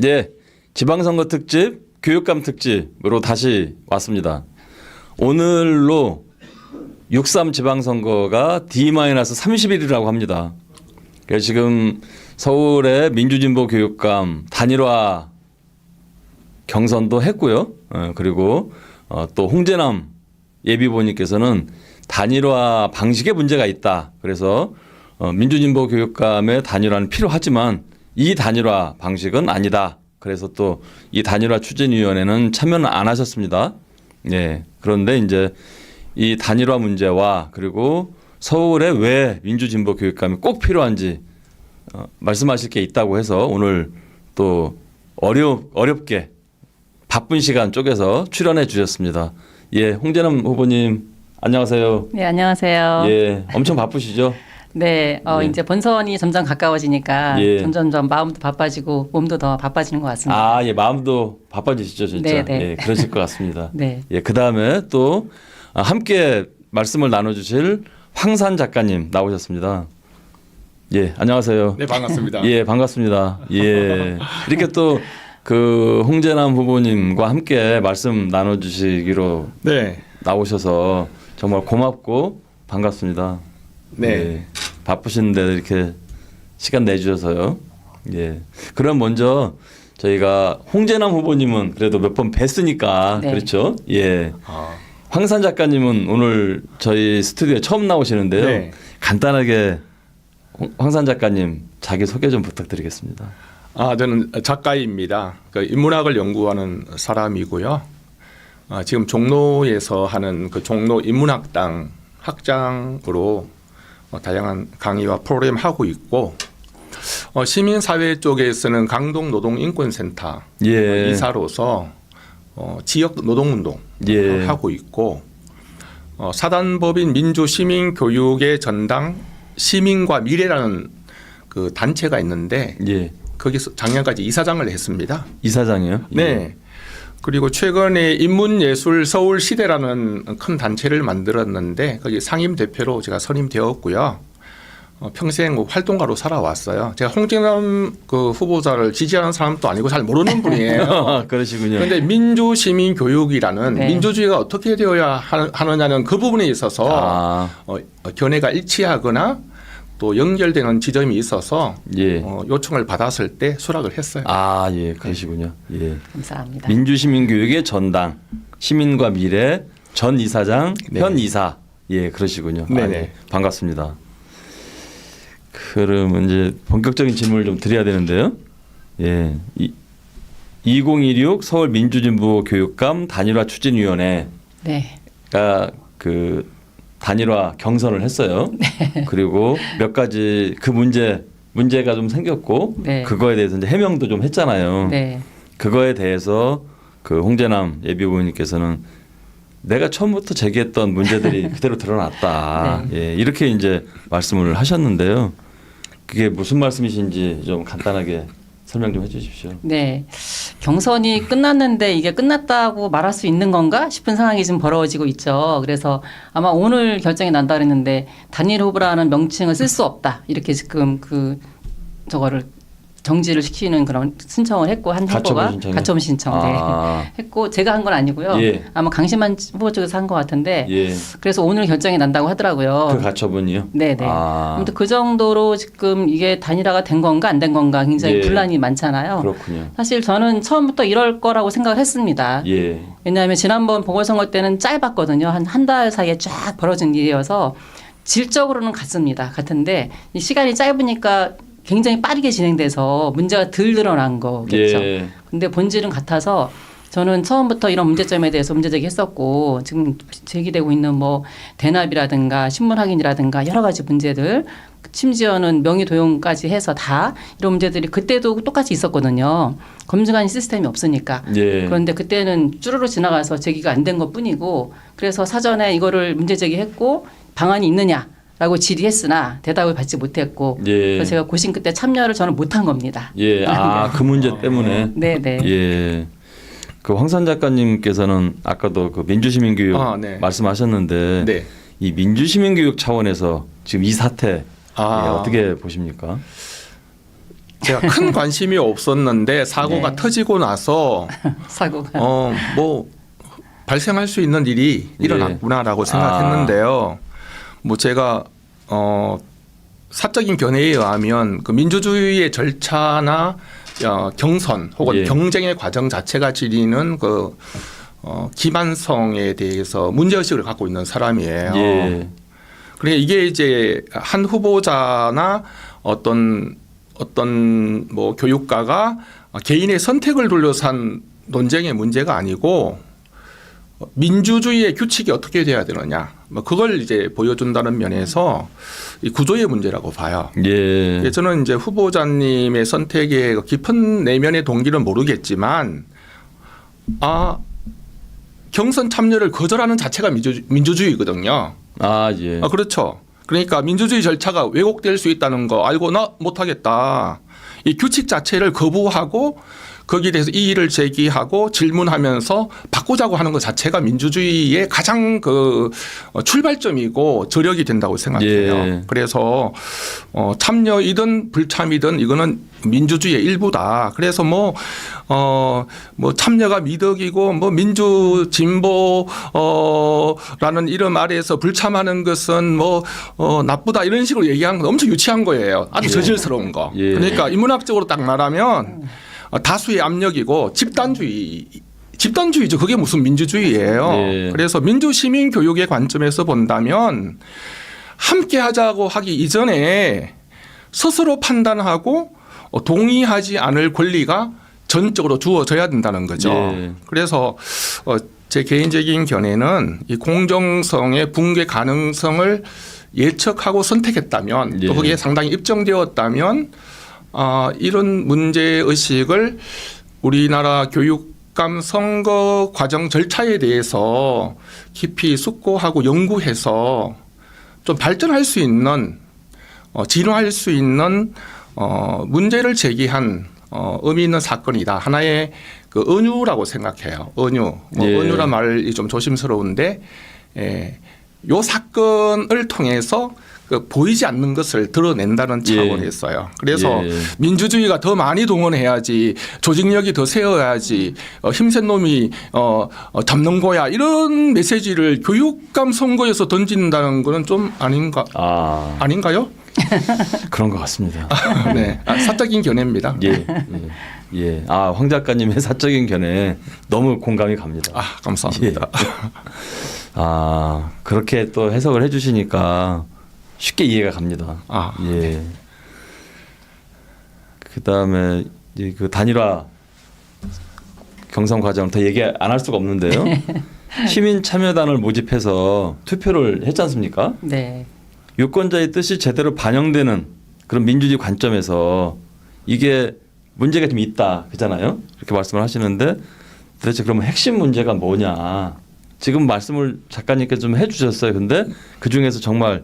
예, 지방선거 특집, 교육감 특집으로 다시 왔습니다. 오늘로 6.3 지방선거가 D-30일이라고 합니다. 그래서 지금 서울의 민주진보 교육감 단일화 경선도 했고요. 그리고 또 홍재남 예비후보님께서는 단일화 방식에 문제가 있다. 그래서 민주진보 교육감의 단일화는 필요하지만 이 단일화 방식은 아니다. 그래서 또 이 단일화 추진위원회는 참여는 안 하셨습니다. 예. 그런데 이제 이 단일화 문제와 그리고 서울에 왜 민주진보 교육감이 꼭 필요한지 말씀하실 게 있다고 해서 오늘 또 어렵게 바쁜 시간 쪼개서 출연해 주셨습니다. 예, 홍재남 후보님 안녕하세요. 네, 안녕하세요. 예, 엄청 바쁘시죠? 네, 예. 이제 본선이 점점 가까워지니까 예. 점점 마음도 바빠지고 몸도 더 바빠지는 것 같습니다. 아, 예, 마음도 바빠지시죠, 진짜. 네, 네. 예, 그러실 것 같습니다. 네. 예, 그 다음에 또 함께 말씀을 나눠주실 황산 작가님 나오셨습니다. 예, 안녕하세요. 네, 반갑습니다. 예, 반갑습니다. 예, 이렇게 또 그 홍재남 후보님과 함께 말씀 나눠주시기로 네. 나오셔서 정말 고맙고 반갑습니다. 네. 예, 바쁘신데 이렇게 시간 내주셔서요. 예. 그럼 먼저 저희가 홍재남 후보님은 그래도 몇 번 뵀으니까 네. 그렇죠. 예. 아, 황산 작가님은 오늘 저희 스튜디오에 처음 나오시는데요. 네. 간단하게 황산 작가님 자기 소개 좀 부탁드리겠습니다. 저는 작가입니다. 그 인문학을 연구하는 사람이고요. 지금 종로에서 하는 그 종로 인문학당 학장으로 다양한 강의와 프로그램 하고 있고 시민사회 쪽에서는 강동노동인권센터 예. 이사로서 지역 노동운동 예. 하고 있고 사단법인 민주시민교육의 전당 시민과 미래라는 그 단체가 있는데 예. 거기서 작년까지 이사장을 했습니다. 이사장이요? 네. 그리고 최근에 인문예술 서울시대라는 큰 단체를 만들었는데 거기 상임 대표로 제가 선임되었고요. 평생 활동가로 살아왔어요. 제가 홍재남 그 후보자를 지지하는 사람도 아니고 잘 모르는 분이에요. 그러시군요. 그런데 민주시민교육이라는 네. 민주주의가 어떻게 되어야 하느냐는 그 부분에 있어서 견해가 일치하거나 또 연결되는 지점이 있어서 예. 요청을 받았을 때 수락을 했어요. 아, 예, 그러시군요. 예. 감사합니다. 민주시민교육의 전당, 시민과 미래 전 이사장, 네. 현 이사. 예, 그러시군요. 아, 네네. 네. 반갑습니다. 그러면 이제 본격적인 질문을 좀 드려야 되는데요. 예. 2016 서울 민주진보 교육감 단일화 추진위원회가 네. 그 단일화 경선을 했어요. 그리고 몇 가지 그 문제가 좀 생겼고 네. 그거에 대해서 이제 해명도 좀 했잖아요. 네. 그거에 대해서 그 홍재남 예비후보님께서는 내가 처음부터 제기했던 문제들이 그대로 드러났다. 예, 이렇게 이제 말씀을 하셨는데요. 그게 무슨 말씀이신지 좀 간단하게 설명 좀 해주십시오. 네. 경선이 끝났는데 이게 끝났다고 말할 수 있는 건가 싶은 상황이 지금 벌어지고 있죠. 그래서 아마 오늘 결정이 난다 그랬는데 단일 후보라는 명칭을 쓸 수 없다. 이렇게 지금 저거를 정지를 시키는 그런 신청을 했고 한 후보가 가처분 신청 했고 제가 한 건 아니고요. 예. 아마 강신만 후보 쪽에서 한 것 같은데 예. 그래서 오늘 결정이 난다고 하더라고요. 그 가처분이요? 네네. 아무튼 그 정도로 지금 이게 단일화가 된 건가 안 된 건가 굉장히 예. 분란이 많잖아요. 그렇군요. 사실 저는 처음부터 이럴 거라고 생각을 했습니다. 예. 왜냐하면 지난번 보궐선거 때는 짧았거든요. 한 달 사이에 쫙 벌어진 일이어서 질적으로는 같은데 이 시간이 짧으니까 굉장히 빠르게 진행돼서 문제가 덜 드러난 거겠죠. 예. 근데 본질은 같아서 저는 처음부터 이런 문제점에 대해서 문제 제기했었고 지금 제기되고 있는 뭐 대납이라든가 신문 확인이라든가 여러 가지 문제들 심지어는 명의 도용까지 해서 다 이런 문제들이 그때도 똑같이 있었거든요. 검증하는 시스템이 없으니까. 예. 그런데 그때는 쭈루루 지나가서 제기가 안 된 것뿐이고 그래서 사전에 이거를 문제 제기했고 방안이 있느냐. 라고 질의했으나 대답을 받지 못했고 예. 그래서 제가 고심 끝에 참여를 저는 못한 겁니다. 예, 그 문제 때문에. 네네. 예. 그 황산 작가님께서는 아까도 그 민주시민교육 네. 말씀하셨는데 네. 이 민주시민교육 차원에서 지금 이 사태 어떻게 보십니까? 제가 큰 관심이 없었는데 사고가 네. 터지고 나서 사고가. 뭐 발생할 수 있는 일이 일어났구나라고 생각했는데요. 뭐 제가 사적인 견해에 의하면 그 민주주의의 절차나 경선 혹은 예. 경쟁의 과정 자체가 지니는 그 기반성에 대해서 문제의식을 갖고 있는 사람이에요. 예. 그러니까 이게 이제 한 후보자나 어떤 뭐 교육가가 개인의 선택을 둘러싼 논쟁의 문제가 아니고 민주주의의 규칙이 어떻게 돼야 되느냐, 뭐 그걸 이제 보여준다는 면에서 이 구조의 문제라고 봐요. 예. 저는 이제 후보자님의 선택의 깊은 내면의 동기는 모르겠지만, 경선 참여를 거절하는 자체가 민주주의거든요. 예. 그렇죠. 그러니까 민주주의 절차가 왜곡될 수 있다는 거 알고 나 못하겠다. 이 규칙 자체를 거부하고 거기에 대해서 이의를 제기하고 질문하면서 바꾸자고 하는 것 자체가 민주주의의 가장 그 출발점이고 저력이 된다고 생각해요. 예. 그래서 참여이든 불참이든 이거는 민주주의의 일부다. 그래서 뭐 참여가 미덕이고 뭐 민주 진보라는 이름 아래에서 불참하는 것은 뭐 나쁘다 이런 식으로 얘기하는 건 엄청 유치한 거예요. 아주 저질스러운 거. 예. 그러니까 인문학적으로 딱 말하면 다수의 압력이고 집단주의죠. 그게 무슨 민주주의예요. 예. 그래서 민주시민 교육의 관점에서 본다면 함께 하자고 하기 이전에 스스로 판단하고 동의하지 않을 권리가 전적으로 주어져야 된다는 거죠. 예. 그래서 제 개인적인 견해는 이 공정성의 붕괴 가능성을 예측하고 선택했다면, 또 예. 거기에 상당히 입증되었다면 이런 문제의식을 우리나라 교육감 선거 과정 절차에 대해서 깊이 숙고하고 연구해서 좀 발전할 수 있는, 진화할 수 있는 문제를 제기한 의미 있는 사건이다. 하나의 그 은유라고 생각해요. 은유. 예. 은유란 말이 좀 조심스러운데, 요 사건을 통해서 그 보이지 않는 것을 드러낸다는 차원에서요. 그래서 예. 민주주의가 더 많이 동원해야지, 조직력이 더 세워야지, 힘센 놈이 잡는 거야, 이런 메시지를 교육감 선거에서 던진다는 거는 좀 아닌가요? 그런 것 같습니다. 네, 사적인 견해입니다. 예. 예. 황 작가님의 사적인 견해 너무 공감이 갑니다. 감사합니다. 그렇게 또 해석을 해주시니까 쉽게 이해가 갑니다. 예. 그다음에 그 단일화 경선 과정 더 얘기 안 할 수가 없는데요. 시민 참여단을 모집해서 투표를 했지 않습니까? 네. 유권자의 뜻이 제대로 반영되는 그런 민주주의 관점에서 이게 문제가 좀 있다, 그잖아요. 그렇게 말씀을 하시는데 도대체 그러면 핵심 문제가 뭐냐? 지금 말씀을 작가님께서 좀 해주셨어요. 근데 그 중에서 정말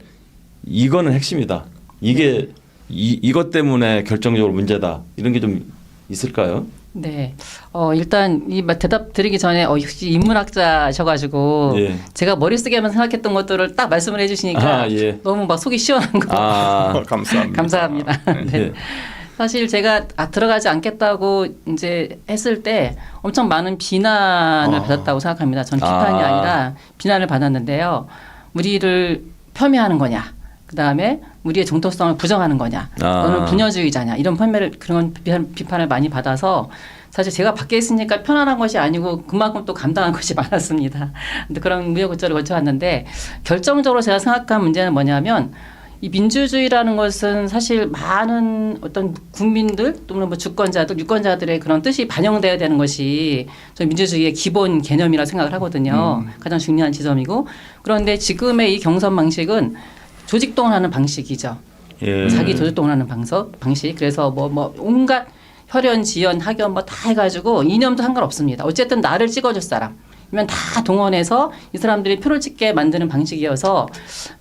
이거는 핵심이다. 이게 이것 때문에 결정적으로 문제다. 이런 게 좀 있을까요? 네. 일단 이 대답 드리기 전에 역시 인문학자셔가지고 예. 제가 머릿속에만 생각했던 것들을 딱 말씀을 해주시니까 예. 너무 막 속이 시원한 거. 감사합니다. 감사합니다. 네. 예. 사실 제가 들어가지 않겠다고 이제 했을 때 엄청 많은 비난을 받았다고 생각합니다. 전 비판이 아니라 비난을 받았는데요. 우리를 폄훼하는 거냐, 그 다음에 우리의 정통성을 부정하는 거냐, 너는 분열주의자냐, 이런 그런 비판을 많이 받아서 사실 제가 밖에 있으니까 편안한 것이 아니고 그만큼 또 감당한 것이 많았습니다. 근데 그런 우여곡절을 거쳐왔는데 결정적으로 제가 생각한 문제는 뭐냐면, 이 민주주의라는 것은 사실 많은 어떤 국민들 또는 뭐 주권자들, 유권자들의 그런 뜻이 반영돼야 되는 것이 저 민주주의의 기본 개념이라 생각을 하거든요. 가장 중요한 지점이고, 그런데 지금의 이 경선 방식은 조직동원하는 방식이죠. 예. 자기 조직동원하는 방식. 그래서 뭐 온갖 혈연, 지연, 학연 뭐 다 해가지고 이념도 상관없습니다. 어쨌든 나를 찍어줄 사람. 면 다 동원해서 이 사람들이 표를 찍게 만드는 방식이어서,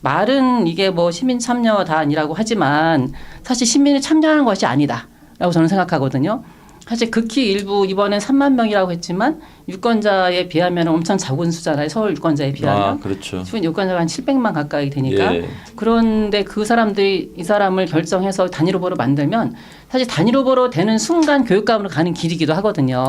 말은 이게 뭐 시민 참여단이라고 하지만 사실 시민이 참여하는 것이 아니다라고 저는 생각하거든요. 사실 극히 일부 이번엔 3만 명이라고 했지만 유권자에 비하면 엄청 작은 수잖아요. 서울 유권자에 비하면. 아, 그렇죠. 지금 유권자가 한 700만 가까이 되니까. 예. 그런데 그 사람들이 이 사람을 결정해서 단일 후보로 만들면 사실 단일 후보로 되는 순간 교육감으로 가는 길이기도 하거든요.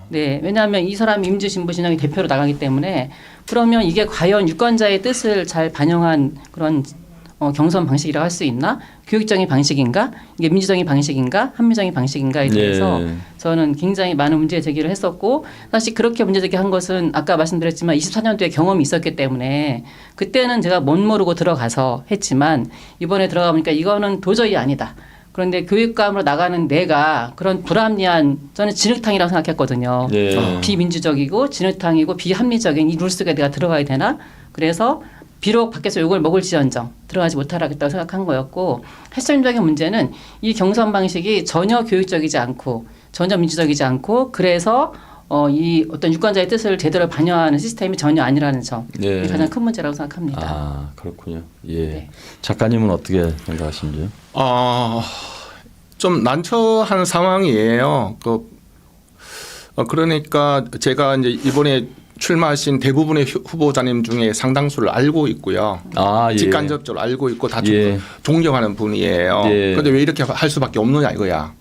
네, 왜냐하면 이 사람이 임주 진보 진영이 대표로 나가기 때문에 그러면 이게 과연 유권자의 뜻을 잘 반영한 그런 경선 방식이라고 할 수 있나? 교육적인 방식인가? 이게 민주적인 방식인가? 합리적인 방식인가에 대해서 예. 저는 굉장히 많은 문제 제기를 했었고 사실 그렇게 문제 제기한 것은 아까 말씀드렸지만 24년도에 경험이 있었기 때문에 그때는 제가 못 모르고 들어가서 했지만 이번에 들어가 보니까 이거는 도저히 아니다. 그런데 교육감으로 나가는 내가 그런 불합리한 저는 진흙탕이라고 생각했거든요. 예. 비민주적이고 진흙탕이고 비합리적인 이 룰 속에 내가 들어가야 되나? 그래서 비록 밖에서 욕을 먹을지언정 들어가지 못하겠다고 생각한 거였고 핵심적인 문제는 이 경선 방식이 전혀 교육적이지 않고 전혀 민주적이지 않고 그래서 이 어떤 유권자의 뜻을 제대로 반영하는 시스템이 전혀 아니라는 점 예. 이게 가장 큰 문제라고 생각합니다. 아, 그렇군요. 예. 네. 작가님은 어떻게 생각하시는지요? 좀 난처한 상황이에요. 그러니까 제가 이제 이번에 출마하신 대부분의 후보자님 중에 상당수를 알고 있고요. 아, 예. 직간접적으로 알고 있고 다 예. 존경하는 분이에요. 예. 그런데 왜 이렇게 할 수밖에 없느냐 이거야.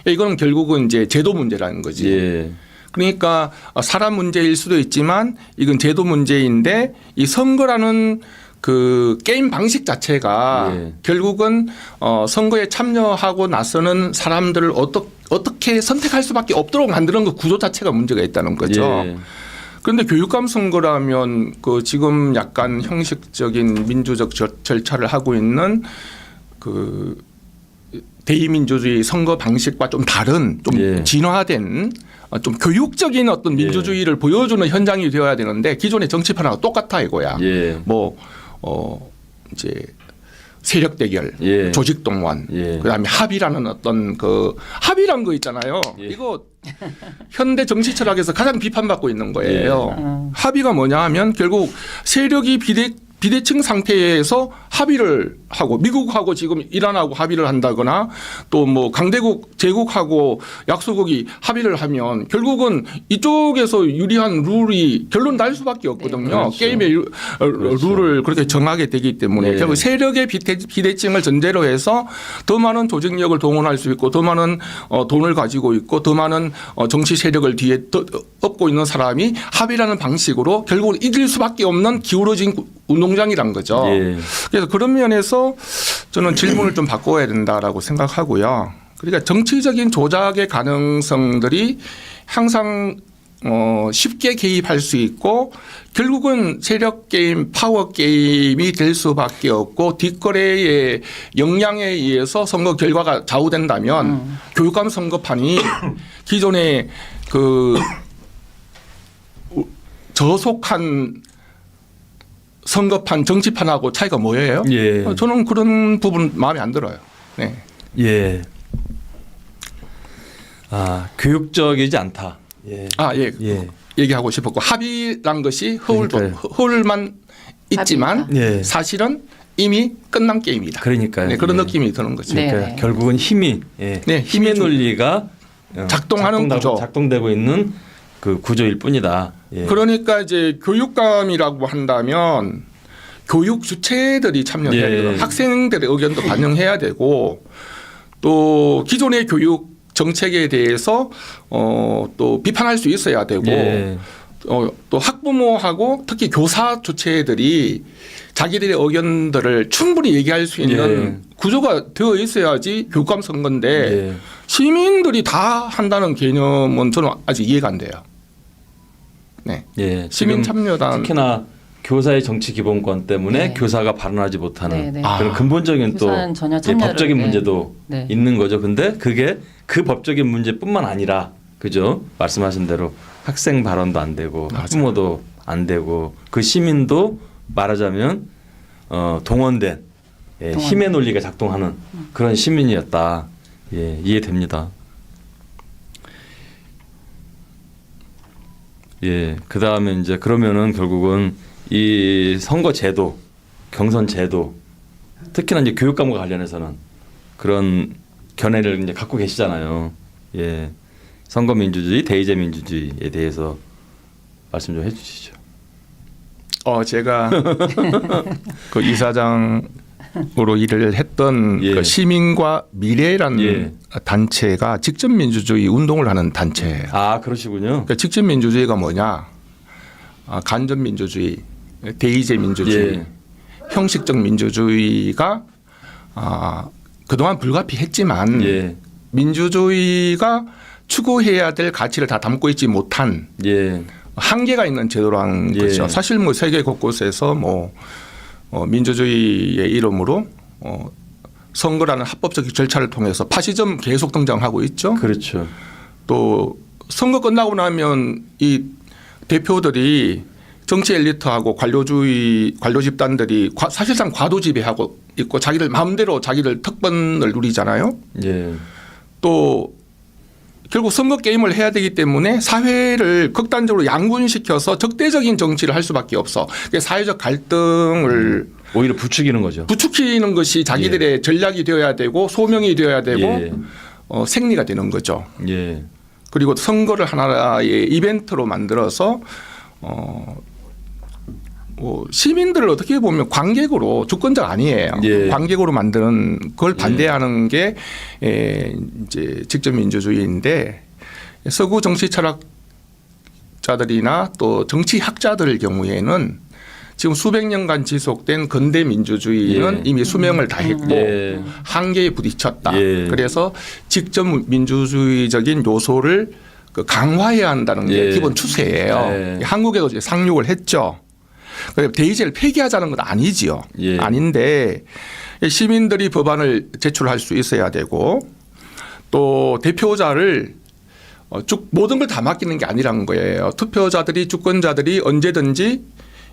이거는 결국은 이제 제도 문제라는 거지. 예. 그러니까 사람 문제일 수도 있지만 이건 제도 문제인데 이 선거라는 그 게임 방식 자체가 예. 결국은 선거에 참여하고 나서는 사람들을 어떻게 선택할 수밖에 없도록 만드는 그 구조 자체가 문제가 있다는 거죠. 예. 그런데 교육감 선거라면 그 지금 약간 형식적인 민주적 절차를 하고 있는 그 대의민주주의 선거 방식과 좀 다른 좀 예. 진화된 좀 교육적인 어떤 민주주의를 보여주는 현장이 되어야 되는데 기존의 정치판하고 똑같아 이거야. 예. 이제 세력 대결, 예. 조직 동원, 예. 그다음에 합의라는 어떤 그 합의란 거 있잖아요. 예. 이거 현대 정치 철학에서 가장 비판받고 있는 거예요. 예. 합의가 뭐냐 하면 결국 세력이 비대칭 상태에서 합의를 하고 미국하고 지금 이란하고 합의를 한다거나 또 뭐 강대국 제국하고 약소국이 합의를 하면 결국은 이쪽에서 유리한 룰이 결론 날 수밖에 없거든요. 그렇죠. 게임의 그렇죠. 룰을 그렇게 정하게 되기 때문에 네. 결국 세력의 비대칭을 전제로 해서 더 많은 조직력을 동원할 수 있고 더 많은 돈을 가지고 있고 더 많은 정치 세력을 뒤에 업고 있는 사람이 합의라는 방식으로 결국은 이길 수밖에 없는 기울어진 운동장이란 거죠. 예. 그래서 그런 면에서 저는 질문을 좀 바꿔야 된다라고 생각하고요. 그러니까 정치적인 조작의 가능성들이 항상 쉽게 개입할 수 있고 결국은 세력 게임, 파워 게임이 될 수밖에 없고 뒷거래의 역량에 의해서 선거 결과가 좌우된다면 교육감 선거판이 기존의 그 저속한 선거판, 정치판하고 차이가 뭐예요? 예. 저는 그런 부분 마음에 안 들어요. 네. 예. 아, 교육적이지 않다. 예. 예. 예. 얘기하고 싶었고 합의란 것이 그러니까요. 허울만 있지만 예. 사실은 이미 끝난 게임이다. 그러니까요. 네, 그런 예. 느낌이 드는 거죠. 네. 그러니까 결국은 힘이 예. 네, 힘의 힘이 논리가 작동하는 구조. 작동되고 있는 그 구조일 뿐이다. 예. 그러니까 이제 교육감이라고 한다면 교육 주체들이 참여해야 예. 되고 학생들의 의견도 반영해야 되고 또 기존의 교육 정책에 대해서 또 비판할 수 있어야 되고 예. 또 학부모하고 특히 교사 주체들이 자기들의 의견들을 충분히 얘기할 수 있는 구조가 되어 있어야지 교육감 선거인데 예. 시민들이 다 한다는 개념은 저는 아직 이해가 안 돼요. 네. 예. 시민 지금 참여단 특히나 교사의 정치 기본권 때문에 네. 교사가 발언하지 못하는 네, 네. 그런 근본적인 또 교사는 전혀 예, 참여를, 법적인 네. 문제도 네. 있는 거죠. 근데 그게 그 법적인 문제뿐만 아니라 그죠? 말씀하신 대로 학생 발언도 안 되고 학부모도 안 되고 그 시민도 말하자면 동원된 힘의 논리가 작동하는 그런 시민이었다. 예, 이해됩니다. 예, 그 다음에 이제 그러면은 결국은 이 선거 제도, 경선 제도, 특히나 이제 교육감과 관련해서는 그런 견해를 이제 갖고 계시잖아요. 예, 선거 민주주의, 대의제 민주주의에 대해서 말씀 좀 해주시죠. 제가 그 이사장으로 일을 했던 예. 그 시민과 미래라는 예. 단체가 직접 민주주의 운동을 하는 단체예요. 아 그러시군요. 그러니까 직접 민주주의가 뭐냐? 간접 민주주의, 대의제 민주주의, 예. 형식적 민주주의가 그동안 불가피했지만 예. 민주주의가 추구해야 될 가치를 다 담고 있지 못한 예. 한계가 있는 제도란 예. 거죠. 사실 뭐 세계 곳곳에서 민주주의의 이름으로 선거라는 합법적 절차를 통해서 파시즘 계속 등장하고 있죠. 그렇죠. 또 선거 끝나고 나면 이 대표들이 정치 엘리트하고 관료 집단들이 사실상 과도 지배하고 있고 자기들 마음대로 자기들 특권을 누리잖아요. 예. 또 결국 선거 게임을 해야 되기 때문에 사회를 극단적으로 양분시켜서 적대적인 정치를 할 수밖에 없어. 사회적 갈등을 오히려 부추기는 거죠. 부추기는 것이 자기들의 전략이 되어야 되고 소명이 되어야 되고 예. 생리가 되는 거죠. 예. 그리고 선거를 하나의 이벤트로 만들어서 시민들을 어떻게 보면 관객으로 주권자가 아니에요. 예. 관객으로 만드는 그걸 반대하는 게 이제 직접 민주주의인데 서구 정치 철학자들이나 또 정치학자들의 경우에는 지금 수백 년간 지속된 근대 민주주의는 예. 이미 수명을 다했고 예. 한계에 부딪혔다. 예. 그래서 직접 민주주의적인 요소를 강화해야 한다는 게 예. 기본 추세예요. 예. 한국에도 이제 상륙을 했죠. 대의제를 폐기하자는 건 아니지요. 예. 아닌데 시민들이 법안을 제출할 수 있어야 되고 또 대표자를 쭉 모든 걸 다 맡기는 게 아니라는 거예요. 투표자들이 주권자들이 언제든지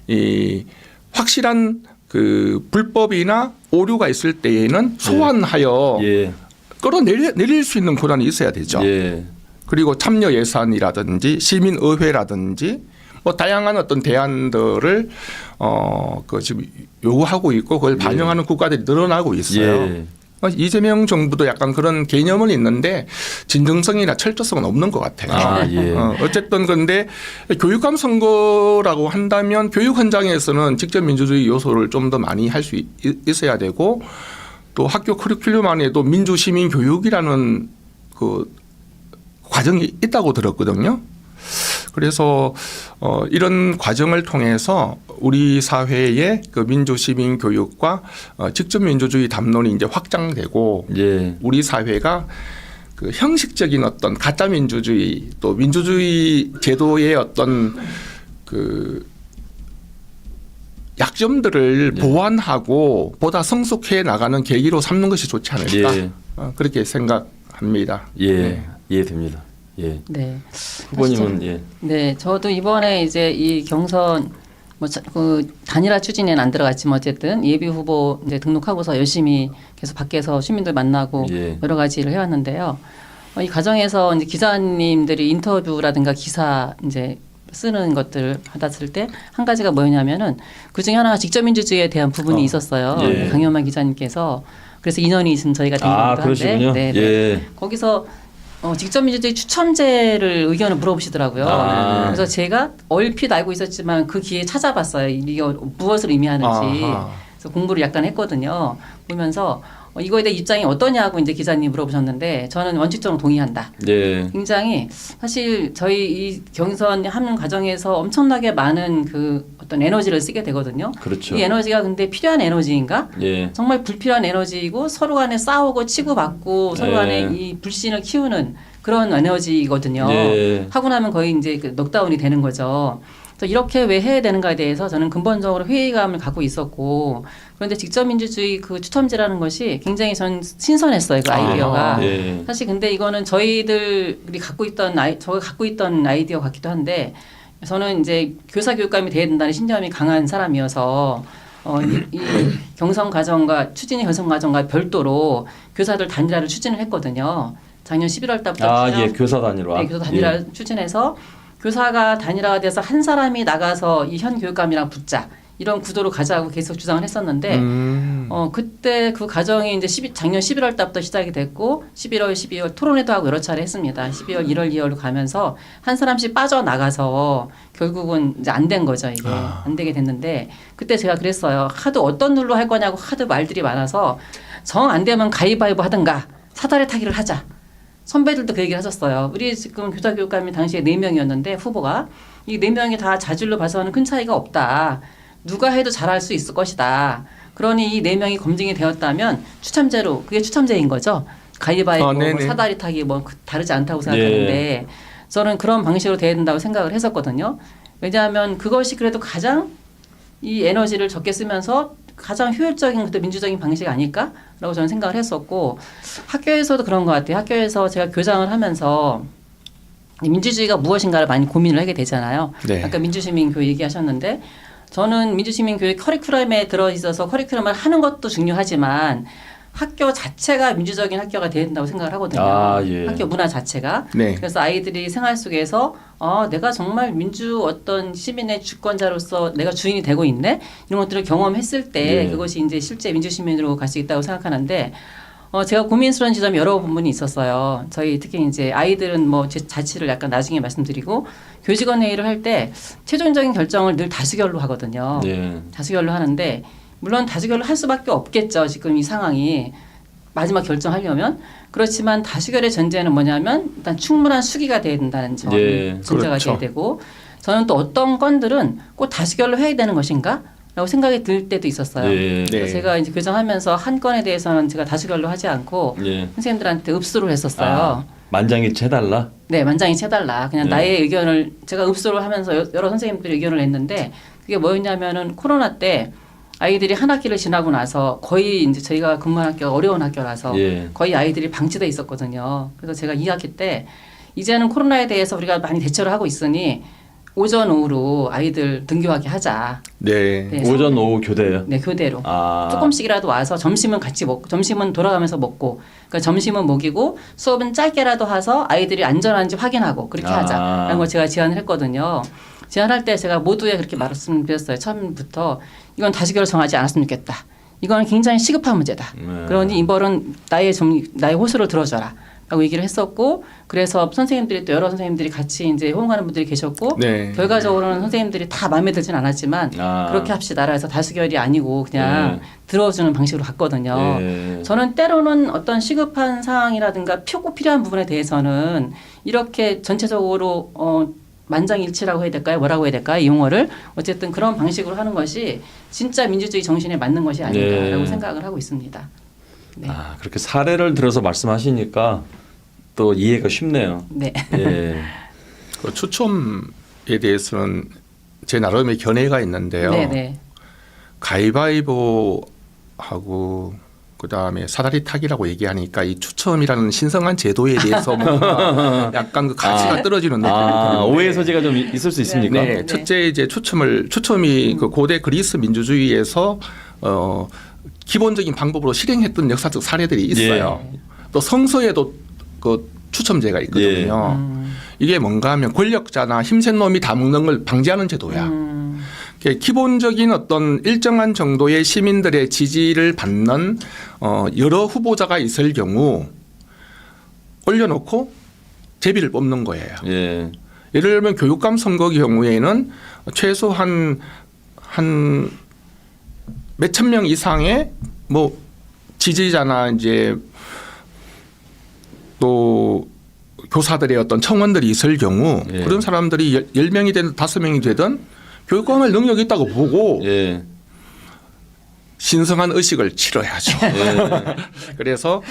이 확실한 그 불법이나 오류가 있을 때에는 소환하여 예. 끌어내릴 수 있는 권한이 있어야 되죠. 예. 그리고 참여 예산이라든지 시민의회라든지 뭐 다양한 어떤 대안들을 그 지금 요구하고 있고 그걸 반영하는 국가들이 늘어나고 있어요. 예. 이재명 정부도 약간 그런 개념은 있는데 진정성이나 철저성은 없는 것 같아요. 아, 예. 어쨌든 그런데 교육감 선거라고 한다면 교육 현장에서는 직접 민주주의 요소를 좀 더 많이 할 수 있어야 되고 또 학교 커리큘럼 안에도 민주시민 교육이라는 그 과정이 있다고 들었거든요. 그래서 이런 과정을 통해서 우리 사회의 그 민주시민 교육과 직접 민주주의 담론이 이제 확장되고 예. 우리 사회가 그 형식적인 어떤 가짜 민주주의 또 민주주의 제도의 어떤 그 약점들을 예. 보완하고 보다 성숙해 나가는 계기로 삼는 것이 좋지 않을까 예. 그렇게 생각합니다. 예. 네. 이해됩니다. 예. 네. 후보님은 예. 네, 저도 이번에 이제 이 경선 그 단일화 추진에는 안 들어갔지만 어쨌든 예비 후보 이제 등록하고서 열심히 계속 밖에서 시민들 만나고 예. 여러 가지 일을 해왔는데요. 이 과정에서 이제 기자님들이 인터뷰라든가 기사 이제 쓰는 것들 받았을 때 한 가지가 뭐였냐면은 그 중에 하나가 직접 민주주의에 대한 부분이 있었어요. 예. 강현만 기자님께서 그래서 인연이 있은 저희가 된 아, 것도 한데 그러시군요. 네, 네. 예. 거기서 직접 민주주의 추첨제를 의견을 물어보시더라고요. 아. 그래서 제가 얼핏 알고 있었지만 그 기회에 찾아봤어요. 이게 무엇을 의미하는지. 아하. 그래서 공부를 약간 했거든요. 보면서 이거에 대해 입장이 어떠냐고 이제 기자님이 물어보셨는데 저는 원칙적으로 동의한다. 예. 굉장히 사실 저희 이 경선 하는 과정에서 엄청나게 많은 그 어떤 에너지를 쓰게 되거든요. 그렇죠. 이 에너지가 근데 필요한 에너지인가? 예. 정말 불필요한 에너지이고 서로 간에 싸우고 치고받고 서로 간에 이 불신을 키우는 그런 에너지거든요. 예. 하고 나면 거의 이제 그 넉다운이 되는 거죠. 그래서 이렇게 왜 해야 되는가에 대해서 저는 근본적으로 회의감을 갖고 있었고 그런데 직접 민주주의 그 추첨제라는 것이 굉장히 전 신선했어요. 그 아이디어가. 예. 사실 근데 이거는 저희들이 갖고 있던 저가 갖고 있던 아이디어 같기도 한데 저는 이제 교사 교육감이 돼야 된다는 신념이 강한 사람이어서 이 경선 과정과 추진의 경선 과정과 별도로 교사들 단일화를 추진을 했거든요. 작년 11월 달부터 예. 교사 단일화. 네, 교사 단일화 를 추진해서 교사가 단일화가 돼서 한 사람이 나가서 이 현 교육감이랑 붙자 이런 구도로 가자고 계속 주장을 했었는데 그때 그 과정이 이제 작년 11월 달부터 시작이 됐고 11월, 12월 토론회도 하고 여러 차례 했습니다. 12월, 1월, 2월로 가면서 한 사람씩 빠져나가서 결국은 이제 안 된 거죠. 이게 안 되게 됐는데 그때 제가 그랬어요. 하도 어떤 룰로 할 거냐고 하도 말들이 많아서 정 안 되면 가위바위보 하든가 사다리 타기를 하자. 선배들도 그 얘기를 하셨어요. 우리 지금 교사교육감이 당시에 4명이었는데 후보가 이 4명이 다 자질로 봐서는 큰 차이가 없다. 누가 해도 잘할 수 있을 것이다. 그러니 이 4명이 검증이 되었다면 추첨제로 그게 추첨제인 거죠. 가위바위보, 뭐 사다리 타기 뭐 다르지 않다고 생각하는데 저는 그런 방식으로 돼야 된다고 생각을 했었거든요. 왜냐하면 그것이 그래도 가장 이 에너지를 적게 쓰면서 가장 효율적인 그때 민주적인 방식 아닐까라고 저는 생각을 했었고 학교에서도 그런 것 같아요. 학교에서 제가 교장을 하면서 민주주의가 무엇인가를 많이 고민을 하게 되잖아요. 네. 아까 민주시민교육 얘기하셨는데 저는 민주시민교육 커리큘럼에 들어있어서 커리큘럼을 하는 것도 중요하지만 학교 자체가 민주적인 학교가 돼야 된다고 생각을 하거든요. 학교 문화 자체가. 네. 그래서 아이들이 생활 속에서 내가 정말 민주 어떤 시민의 주권자로서 내가 주인이 되고 있네? 이런 것들을 경험했을 때 그것이 이제 실제 민주시민으로 갈 수 있다고 생각하는데 제가 고민스러운 지점이 여러 부분이 있었어요. 저희 특히 이제 아이들은 뭐 제 자치를 약간 나중에 말씀드리고 교직원 회의를 할 때 최종적인 결정을 늘 다수결로 하거든요. 다수결로 하는데 물론 다수결로 할 수밖에 없겠죠. 지금 이 상황이 마지막 결정하려면 그렇지만 다수결의 전제는 뭐냐면 일단 충분한 수기가 돼야 된다는 점 전제가 그렇죠. 돼야 되고 저는 또 어떤 건들은 꼭 다수결로 해야 되는 것인가? 라고 생각이 들 때도 있었어요. 그래서 제가 이제 교정하면서 한 건에 대해서는 제가 다수결로 하지 않고 선생님들한테 읍수를 했었어요. 만장일치 해달라? 네, 만장일치 해달라. 그냥 나의 의견을 제가 읍수를 하면서 여러 선생님들이 의견을 냈는데 그게 뭐였냐면은 코로나 때 아이들이 한 학기를 지나고 나서 거의 이제 저희가 근무한 학교가 어려운 학교라서 거의 아이들이 방치돼 있었거든요. 그래서 제가 2학기 때 이제는 코로나에 대해서 우리가 많이 대처를 하고 있으니 오전 오후로 아이들 등교하게 하자. 네. 오전 오후 교대요? 네, 교대로. 조금씩이라도 와서 점심은 같이 먹고 점심은 돌아가면서 먹고 그러니까 점심은 먹이고 수업은 짧게라도 해서 아이들이 안전한지 확인하고 그렇게 하자라는 걸 제가 제안을 했거든요. 제안할 때 제가 모두에 그렇게 말씀드렸어요. 처음부터 이건 다수결을 정하지 않았으면 좋겠다. 이건 굉장히 시급한 문제다. 그러니 이번은 나의 호소를 들어줘라. 라고 얘기를 했었고 그래서 선생님들이 또 여러 선생님들이 같이 이제 호응하는 분들이 계셨고 결과적으로는 선생님들이 다 마음에 들진 않았지만 그렇게 합시다라 해서 다수결이 아니고 그냥 들어주는 방식으로 갔거든요. 저는 때로는 어떤 시급한 상황이라든가 꼭 필요한 부분에 대해서는 이렇게 전체적으로 만장일치라고 해야 될까요? 뭐라고 해야 될까요? 이 용어를 어쨌든 그런 방식으로 하는 것이 진짜 민주주의 정신에 맞는 것이 아닌가라고 생각을 하고 있습니다. 네. 그렇게 사례를 들어서 말씀하시니까 또 이해가 쉽네요. 네. 그 추첨에 대해서는 제 나름의 견해가 있는데요. 가위바위보 하고 그다음에 사다리 타기라고 얘기하니까 이 추첨이라는 신성한 제도에 대해서 뭔가 약간 그 가치가 떨어지는 느낌이 드는데 오해 소지가 좀 있을 수 있습니까? 네, 첫째 이제 추첨이 그 고대 그리스 민주주의에서 기본적인 방법으로 실행했던 역사적 사례들이 있어요. 또 성서에도 그 추첨제가 있거든요. 이게 뭔가 하면 권력자나 힘센 놈이 다 먹는 걸 방지하는 제도야. 기본적인 어떤 일정한 정도의 시민들의 지지를 받는 여러 후보자가 있을 경우 올려놓고 제비를 뽑는 거예요. 예를 들면 교육감 선거 경우에는 최소 한 몇천 명 이상의 뭐 지지자나 이제 또 교사들의 어떤 청원들이 있을 경우 그런 사람들이 10명이 되든 5명이 되든 교육감을 능력이 있다고 보고 신성한 의식을 치러야죠. 그래서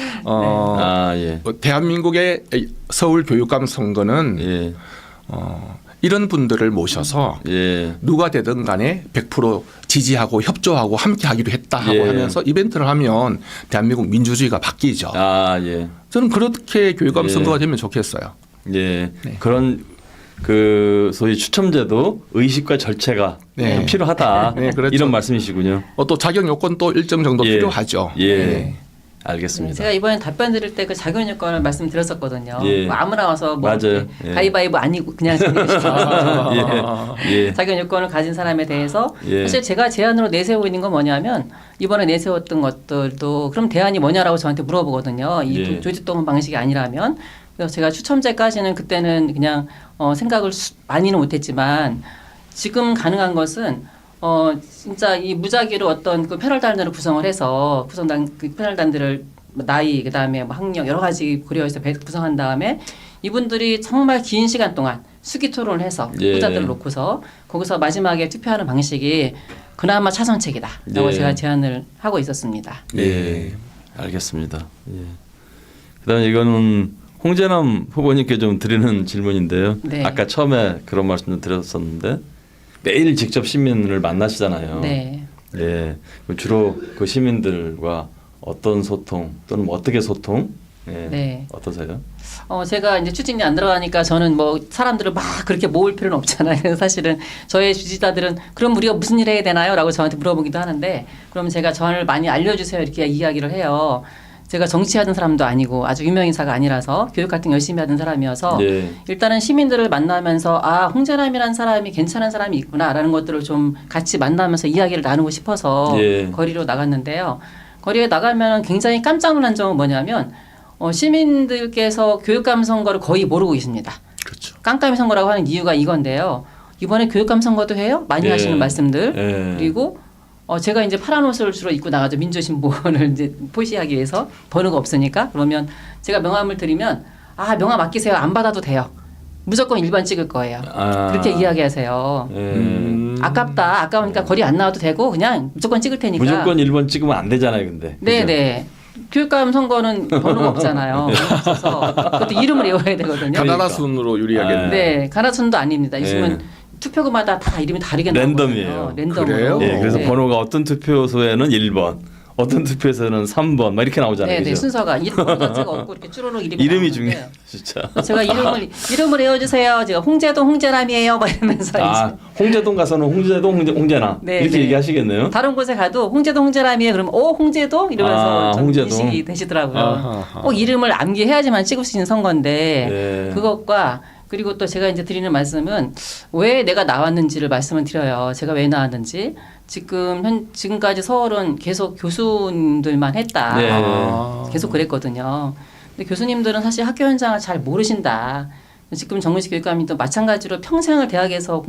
대한민국의 서울 교육감 선거는 이런 분들을 모셔서 누가 되든 간에 100% 지지하고 협조하고 함께 하기로 했다 하고 하면서 이벤트를 하면 대한민국 민주주의가 바뀌죠. 저는 그렇게 교육감 선거가 되면 좋겠어요. 그런 그 소위 추첨제도 의식과 절차가 좀 필요하다. 그렇죠. 이런 말씀이시군요. 또 자격 요건도 일정 정도 필요하죠. 알겠습니다. 제가 이번에 답변 드릴 때 그 자격 요건을 말씀드렸었거든요. 예. 뭐 아무나 와서 뭐 맞아요. 이렇게 예. 가위바위보 아니고 그냥 자격이시죠. 예. 자격 요건을 가진 사람에 대해서 예. 사실 제가 제안으로 내세우고 있는 건 뭐냐면 이번에 내세웠던 것들도 그럼 대안이 뭐냐라고 저한테 물어보거든요. 이 예. 조직동원 방식이 아니라면 그래서 제가 추첨제까지는 그때는 그냥 생각을 많이는 못했지만 지금 가능한 것은 진짜 이 무작위로 어떤 그 패널단들을 구성을 해서 그 패널단들을 나이 그다음에 뭐 학력 여러 가지 고려해서 구성한 다음에 이분들이 정말 긴 시간 동안 수기 토론을 해서 예. 후보자들을 놓고서 거기서 마지막에 투표하는 방식이 그나마 차선책이다라고 예. 제가 제안을 하고 있었습니다. 예. 알겠습니다. 예. 그다음에 이거는 홍재남 후보님께 좀 드리는 질문인데요. 네. 아까 처음에 그런 말씀을 드렸었는데 매일 직접 시민을 만나시잖아요. 네. 예. 그럼 주로 그 시민들과 어떤 소통 또는 뭐 어떻게 소통? 예. 네. 어떠세요? 제가 이제 추진이 안 들어가니까 저는 뭐 사람들을 막 그렇게 모을 필요는 없잖아요. 그래서 사실은 저의 지지자들은 그럼 우리가 무슨 일 해야 되나요? 라고 저한테 물어보기도 하는데 그럼 제가 저를 많이 알려주세요. 이렇게 이야기를 해요. 제가 정치하던 사람도 아니고 아주 유명인사가 아니라서 교육 같은 거 열심히 하던 사람이어서 예. 일단은 시민들을 만나면서 아 홍재남이라는 사람이 괜찮은 사람이 있구나라는 것들을 좀 같이 만나면서 이야기를 나누고 싶어서 예. 거리로 나갔는데요. 거리에 나가면 굉장히 깜짝 놀란 점은 뭐냐면 시민들께서 교육감 선거를 거의 모르고 계십니다. 그렇죠. 깜깜이 선거라고 하는 이유가 이건데요. 이번에 교육감 선거도 해요? 많이 예. 하시는 말씀들. 예. 그리고 제가 이제 파란 옷을 주로 입고 나가죠. 민주신문을 이제 포시하기 위해서 번호가 없으니까. 그러면 제가 명함을 드리면 명함 아끼세요. 안 받아도 돼요. 무조건 1번 찍을 거예요. 그렇게 이야기하세요. 예. 아깝다. 아까우니까 거리 안 나와도 되고 그냥 무조건 찍을 테니까. 무조건 1번 찍으면 안 되잖아요, 근데. 네네. 교육감 선거는 번호가 없잖아요. 없어서 그것도 이름을 외워야 되거든요. 가나다 순으로 유리하겠네. 네, 가나순도 아닙니다. 요즘은 네. 투표구마다 다 이름이 다르게 랜덤이에요. 나오거든요. 랜덤으로. 그래요? 예, 그래서 네. 번호가 어떤 투표소에는 1번, 어떤 투표소에는 3번, 막 이렇게 나오잖아요. 네, 네, 그죠? 순서가 이름 자체가 없고 이렇게 쭈루룩 이름이 이름이 나오는데 중요해, 진짜. 제가 이름을 외워주세요. 제가 홍제동 홍제남이에요. 막 이러면서 이제 홍제동 가서는 홍제남 네, 이렇게 네. 얘기하시겠네요. 다른 곳에 가도 홍제동 홍제남이에요. 그러면 홍제동 이러면서 좀 홍제동. 인식이 되시더라고요. 아하하. 꼭 이름을 암기해야지만 찍을 수 있는 선거인데 네. 그것과 그리고 또 제가 이제 드리는 말씀은 왜 내가 나왔는지를 말씀을 드려요. 제가 왜 나왔는지. 지금까지 서울은 계속 교수님들만 했다. 네. 계속 그랬거든요. 근데 교수님들은 사실 학교 현장을 잘 모르신다. 지금 정문식 교육감님도 마찬가지로 평생을 대학에서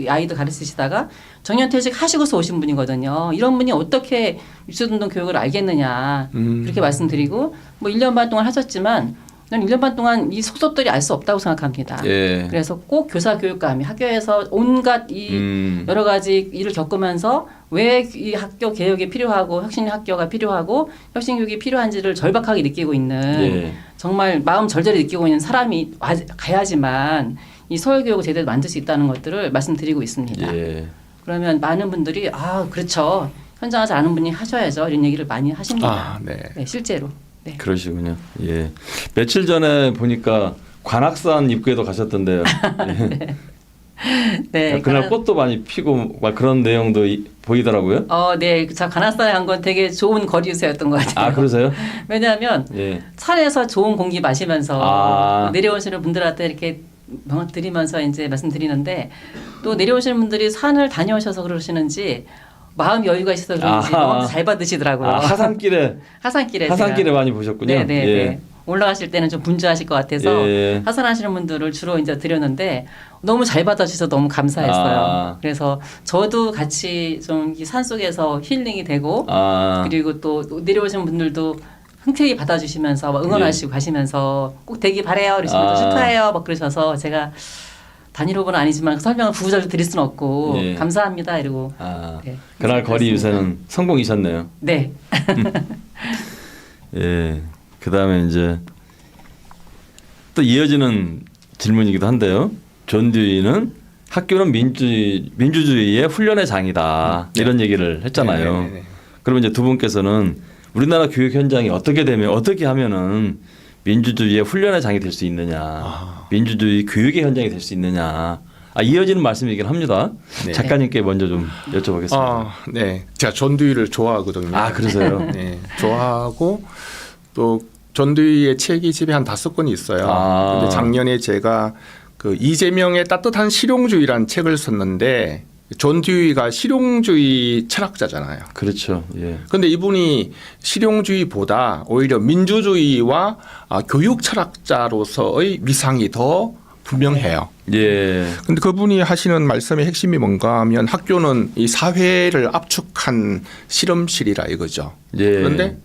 아이들 가르치시다가 정년퇴직 하시고서 오신 분이거든요. 이런 분이 어떻게 유초등등 교육을 알겠느냐. 그렇게 말씀드리고 뭐 1년 반 동안 하셨지만 저는 1년 반 동안 이 속속들이 알 수 없다고 생각합니다. 예. 그래서 꼭 교사 교육감이 학교에서 온갖 이 여러 가지 일을 겪으면서 왜 이 학교 개혁이 필요하고 혁신 학교가 필요하고 혁신 교육이 필요한지를 절박하게 느끼고 있는 예. 정말 마음 절절히 느끼고 있는 사람이 가야지만 이 서울 교육을 제대로 만들 수 있다는 것들을 말씀드리고 있습니다. 예. 그러면 많은 분들이 그렇죠. 현장에서 아는 분이 하셔야죠. 이런 얘기를 많이 하십니다. 네. 네, 실제로. 네. 그러시군요. 예. 며칠 전에 보니까 관악산 입구에도 가셨던데요. 예. 네, 그날 꽃도 많이 피고 막 그런 내용도 보이더라고요. 네, 저 가나스타에 간 건 되게 좋은 거리 유세였던 것 같아요. 그러세요? 왜냐하면 예. 산에서 좋은 공기 마시면서 아. 내려오시는 분들한테 이렇게 명함 드리면서 이제 말씀드리는데 또 내려오시는 분들이 산을 다녀오셔서 그러시는지 마음 여유가 있어서 그런지 너무 잘 받으시더라고요. 하산길에 하산길에 많이 보셨군요. 네, 네, 예. 네. 올라가실 때는 좀 분주하실 것 같아서 예. 하산하시는 분들을 주로 이제 드렸는데 너무 잘 받아주셔서 너무 감사했어요. 그래서 저도 같이 좀 이 산속에서 힐링이 되고 그리고 또 내려오시는 분들도 흔쾌히 받아주시면서 막 응원하시고 가시면서 꼭 되기 바래요. 이러시면서 축하해요. 막 그러셔서 제가 단일 후보는 아니지만 설명을 구구절절 드릴 수는 없고 예. 감사합니다. 이러고 네, 그날 거리 유세는 성공이셨네요. 네. 예. 그다음에 이제 또 이어지는 질문이기도 한데요. 존 듀이는 학교는 민주주의의 훈련의 장이다. 이런 얘기를 했잖아요. 네네네. 그러면 이제 두 분께서는 우리나라 교육 현장이 어떻게 하면은 민주주의의 훈련의 장이 될 수 있느냐, 민주주의 교육의 현장이 될 수 있느냐, 이어지는 말씀이긴 합니다. 네. 작가님께 먼저 좀 여쭤보겠습니다. 네, 제가 존두이를 좋아하거든요. 그러세요? 네, 좋아하고 또 존두이의 책이 집에 한 5권 있어요. 근데 작년에 제가 그 이재명의 따뜻한 실용주의라는 책을 썼는데 존두이가 실용주의 철학자잖아요. 그렇죠. 예. 그런데 이분이 실용주의보다 오히려 민주주의와 교육 철학자로서의 위상이 더 분명해요. 예. 근데 그분이 하시는 말씀의 핵심이 뭔가 하면 학교는 이 사회를 압축한 실험실이라 이거죠. 예. 그런데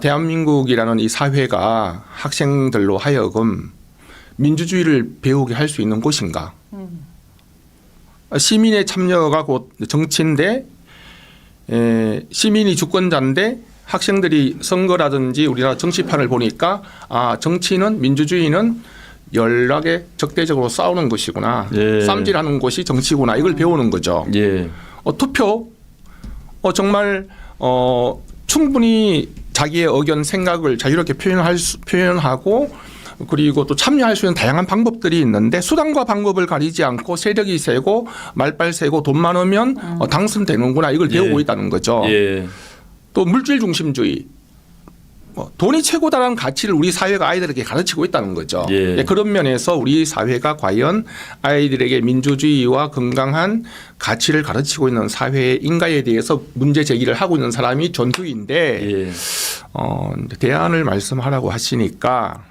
대한민국이라는 이 사회가 학생들로 하여금 민주주의를 배우게 할 수 있는 곳인가? 시민의 참여가 곧 정치인데 시민이 주권자인데 학생들이 선거라든지 우리나라 정치판을 보니까 정치는 민주주의는 연락에 적대적으로 싸우는 것이구나. 예. 쌈질하는 곳이 정치구나. 이걸 배우는 거죠. 예. 투표 정말 충분히 자기의 의견 생각을 자유롭게 표현하고 그리고 또 참여할 수 있는 다양한 방법들이 있는데 수단과 방법을 가리지 않고 세력이 세고 말빨 세고 돈 많으면 당선되는구나. 이걸 배우고 있다는 거죠. 예. 또 물질 중심주의. 돈이 최고다라는 가치를 우리 사회가 아이들에게 가르치고 있다는 거죠. 예. 그런 면에서 우리 사회가 과연 아이들에게 민주주의와 건강한 가치를 가르치고 있는 사회인가에 대해서 문제 제기를 하고 있는 사람이 존두인데 예. 대안을 말씀하라고 하시니까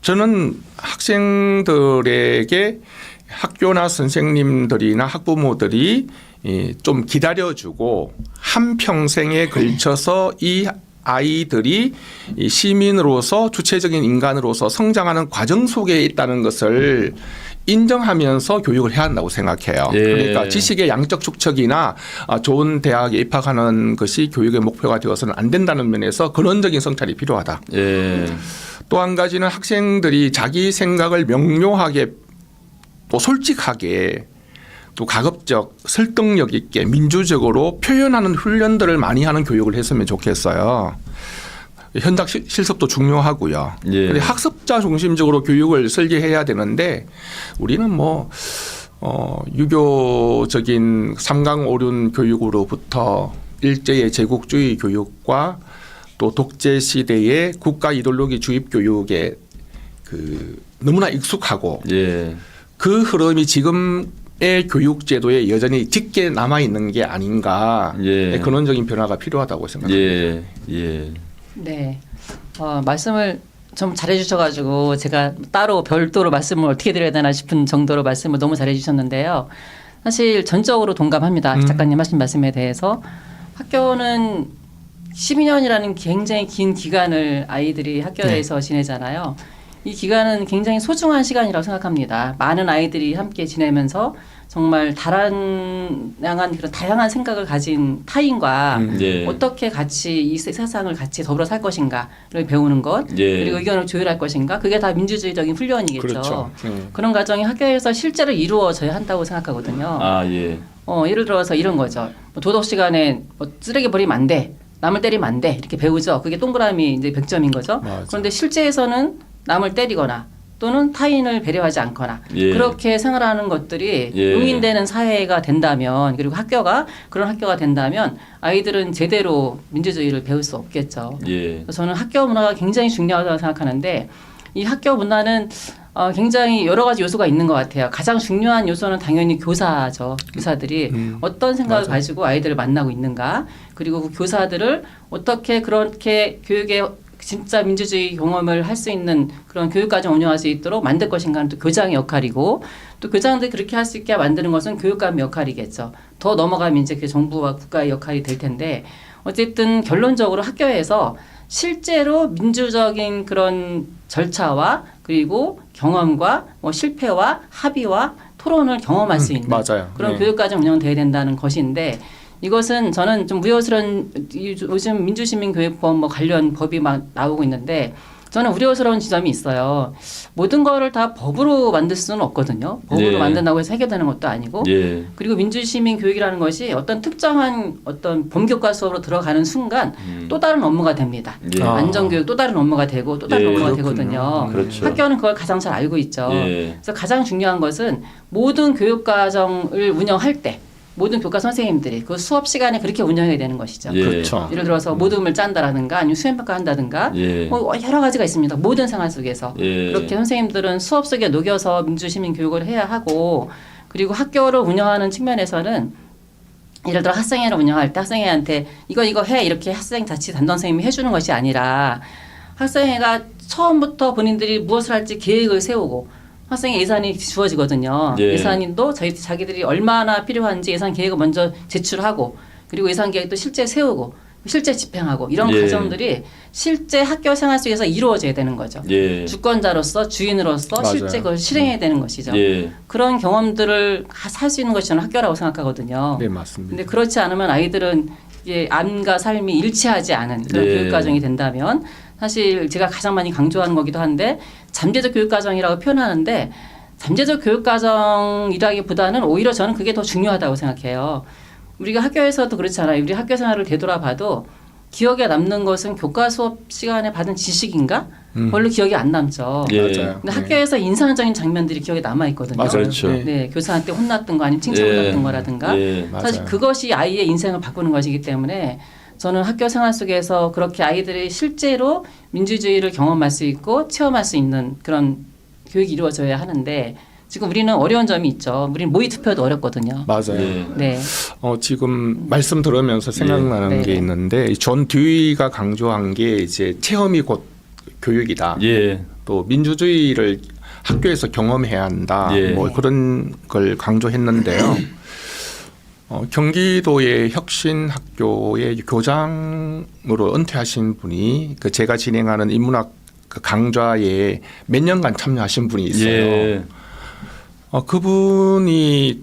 저는 학생들에게 학교나 선생님들이나 학부모들이 좀 기다려주고 한평생에 걸쳐서 이 아이들이 시민으로서 주체적인 인간으로서 성장하는 과정 속에 있다는 것을 인정하면서 교육을 해야 한다고 생각해요. 예. 그러니까 지식의 양적 축적이나 좋은 대학에 입학하는 것이 교육의 목표가 되어서는 안 된다는 면에서 근원적인 성찰이 필요하다. 예. 또 한 가지는 학생들이 자기 생각을 명료하게 또 솔직하게 또 가급적 설득력 있게 민주적으로 표현하는 훈련들을 많이 하는 교육을 했으면 좋겠어요. 현장 실습도 중요하고요. 예. 근데 학습자 중심적으로 교육을 설계해야 되는데 우리는 유교적인 삼강오륜 교육으로부터 일제의 제국주의 교육과 또 독재 시대의 국가 이데올로기 주입 교육에 너무나 익숙하고 예. 그 흐름이 지금의 교육 제도에 여전히 짙게 남아 있는 게 아닌가. 예. 근원적인 변화가 필요하다고 생각합니다. 예. 예. 네. 말씀을 좀 잘해주셔가지고 제가 따로 별도로 말씀을 어떻게 드려야 되나 싶은 정도로 말씀을 너무 잘해주셨는데요. 사실 전적으로 동감합니다. 작가님 하신 말씀에 대해서. 학교는 12년이라는 굉장히 긴 기간을 아이들이 학교에서 지내잖아요. 이 기간은 굉장히 소중한 시간이라고 생각합니다. 많은 아이들이 함께 지내면서 정말 다양한 그런 다양한 생각을 가진 타인과 예. 어떻게 같이 이 세상을 같이 더불어 살 것인가를 배우는 것, 예. 그리고 의견을 조율할 것인가, 그게 다 민주주의적인 훈련이겠죠. 그렇죠. 그런 과정이 학교에서 실제로 이루어져야 한다고 생각하거든요. 예. 예를 들어서 이런 거죠. 도덕 시간에 쓰레기 버리면 안 돼, 남을 때리면 안 돼, 이렇게 배우죠. 그게 동그라미 이제 100점인 거죠. 맞아. 그런데 실제에서는 남을 때리거나 또는 타인을 배려하지 않거나 예. 그렇게 생활하는 것들이 예. 용인되는 사회가 된다면, 그리고 학교가 그런 학교가 된다면 아이들은 제대로 민주주의를 배울 수 없겠죠. 예. 그래서 저는 학교 문화가 굉장히 중요하다고 생각하는데 이 학교 문화는 굉장히 여러 가지 요소가 있는 것 같아요. 가장 중요한 요소는 당연히 교사죠. 교사들이 어떤 생각을 맞아. 가지고 아이들을 만나고 있는가, 그리고 그 교사들을 어떻게 그렇게 교육에 진짜 민주주의 경험을 할 수 있는 그런 교육과정 운영할 수 있도록 만들 것인가는 또 교장의 역할이고, 또 교장들이 그렇게 할 수 있게 만드는 것은 교육감의 역할이겠죠. 더 넘어가면 이제 그 정부와 국가의 역할이 될 텐데, 어쨌든 결론적으로 학교에서 실제로 민주적인 그런 절차와 그리고 경험과 실패와 합의와 토론을 경험할 수 있는 맞아요. 그런 네. 교육과정 운영돼야 된다는 것인데, 이것은 저는 좀 우려스러운, 요즘 민주시민교육법 관련 법이 막 나오고 있는데 저는 우려스러운 지점이 있어요. 모든 거를 다 법으로 만들 수는 없거든요. 법으로 예. 만든다고 해서 해결되는 것도 아니고. 예. 그리고 민주시민 교육이라는 것이 어떤 특정한 어떤 본교과 수업으로 들어가는 순간 또 다른 업무가 됩니다. 예. 안전교육 또 다른 업무가 되고 또 다른 예. 업무가 그렇군요. 되거든요. 그렇죠. 학교는 그걸 가장 잘 알고 있죠. 예. 그래서 가장 중요한 것은 모든 교육과정을 운영할 때 모든 교과 선생님들이 그 수업 시간에 그렇게 운영해야 되는 것이죠. 예. 그렇죠. 예를 들어서 모둠을 짠다라든가 아니면 수행평가 한다든가 예. 뭐 여러 가지가 있습니다. 모든 생활 속에서. 예. 그렇게 선생님들은 수업 속에 녹여서 민주시민 교육을 해야 하고 그리고 학교를 운영하는 측면에서는 예를 들어 학생회를 운영할 때 학생회한테 이거 해 이렇게 학생 자치 담당 선생님이 해주는 것이 아니라 학생회가 처음부터 본인들이 무엇을 할지 계획을 세우고 학생의 예산이 주어지거든요. 예. 예산도 자기들이 얼마나 필요한지 예산 계획을 먼저 제출하고 그리고 예산 계획도 실제 세우고 실제 집행하고 이런 예. 과정들이 실제 학교 생활 속에서 이루어져야 되는 거죠. 예. 주권자로서 주인으로서 맞아요. 실제 그걸 실행해야 되는 것이죠. 예. 그런 경험들을 살 수 있는 것이 저는 학교라고 생각하거든요. 네, 맞습니다. 근데 그렇지 않으면 아이들은 이게 암과 삶이 일치하지 않은 그런 예. 교육 과정이 된다면 사실 제가 가장 많이 강조하는 거기도 한데 잠재적 교육 과정이라고 표현하는데 잠재적 교육 과정이라기보다는 오히려 저는 그게 더 중요하다고 생각해요. 우리가 학교에서도 그렇잖아요. 우리 학교 생활을 되돌아봐도 기억에 남는 것은 교과 수업 시간에 받은 지식인가? 별로 기억이 안 남죠. 예. 맞아요. 근데 학교에서 인상적인 장면들이 기억에 남아 있거든요. 맞아요. 그렇죠. 네. 네, 교사한테 혼났던 거 아니면 칭찬받았던 예. 거라든가 예. 사실 맞아요. 그것이 아이의 인생을 바꾸는 것이기 때문에 저는 학교 생활 속에서 그렇게 아이들이 실제로 민주주의를 경험할 수 있고 체험할 수 있는 그런 교육이 이루어져야 하는데 지금 우리는 어려운 점이 있죠. 우리는 모의 투표도 어렵거든요. 맞아요. 예. 네, 지금 말씀 들으면서 생각나는 네. 게 있는데 존 듀이가 강조한 게 이제 체험이 곧 교육이다. 예. 또 민주주의를 학교에서 경험해야 한다. 예. 뭐 그런 걸 강조했는데요. 경기도의 혁신학교의 교장으로 은퇴하신 분이 그 제가 진행하는 인문학 그 강좌에 몇 년간 참여하신 분이 있어요. 예. 그분이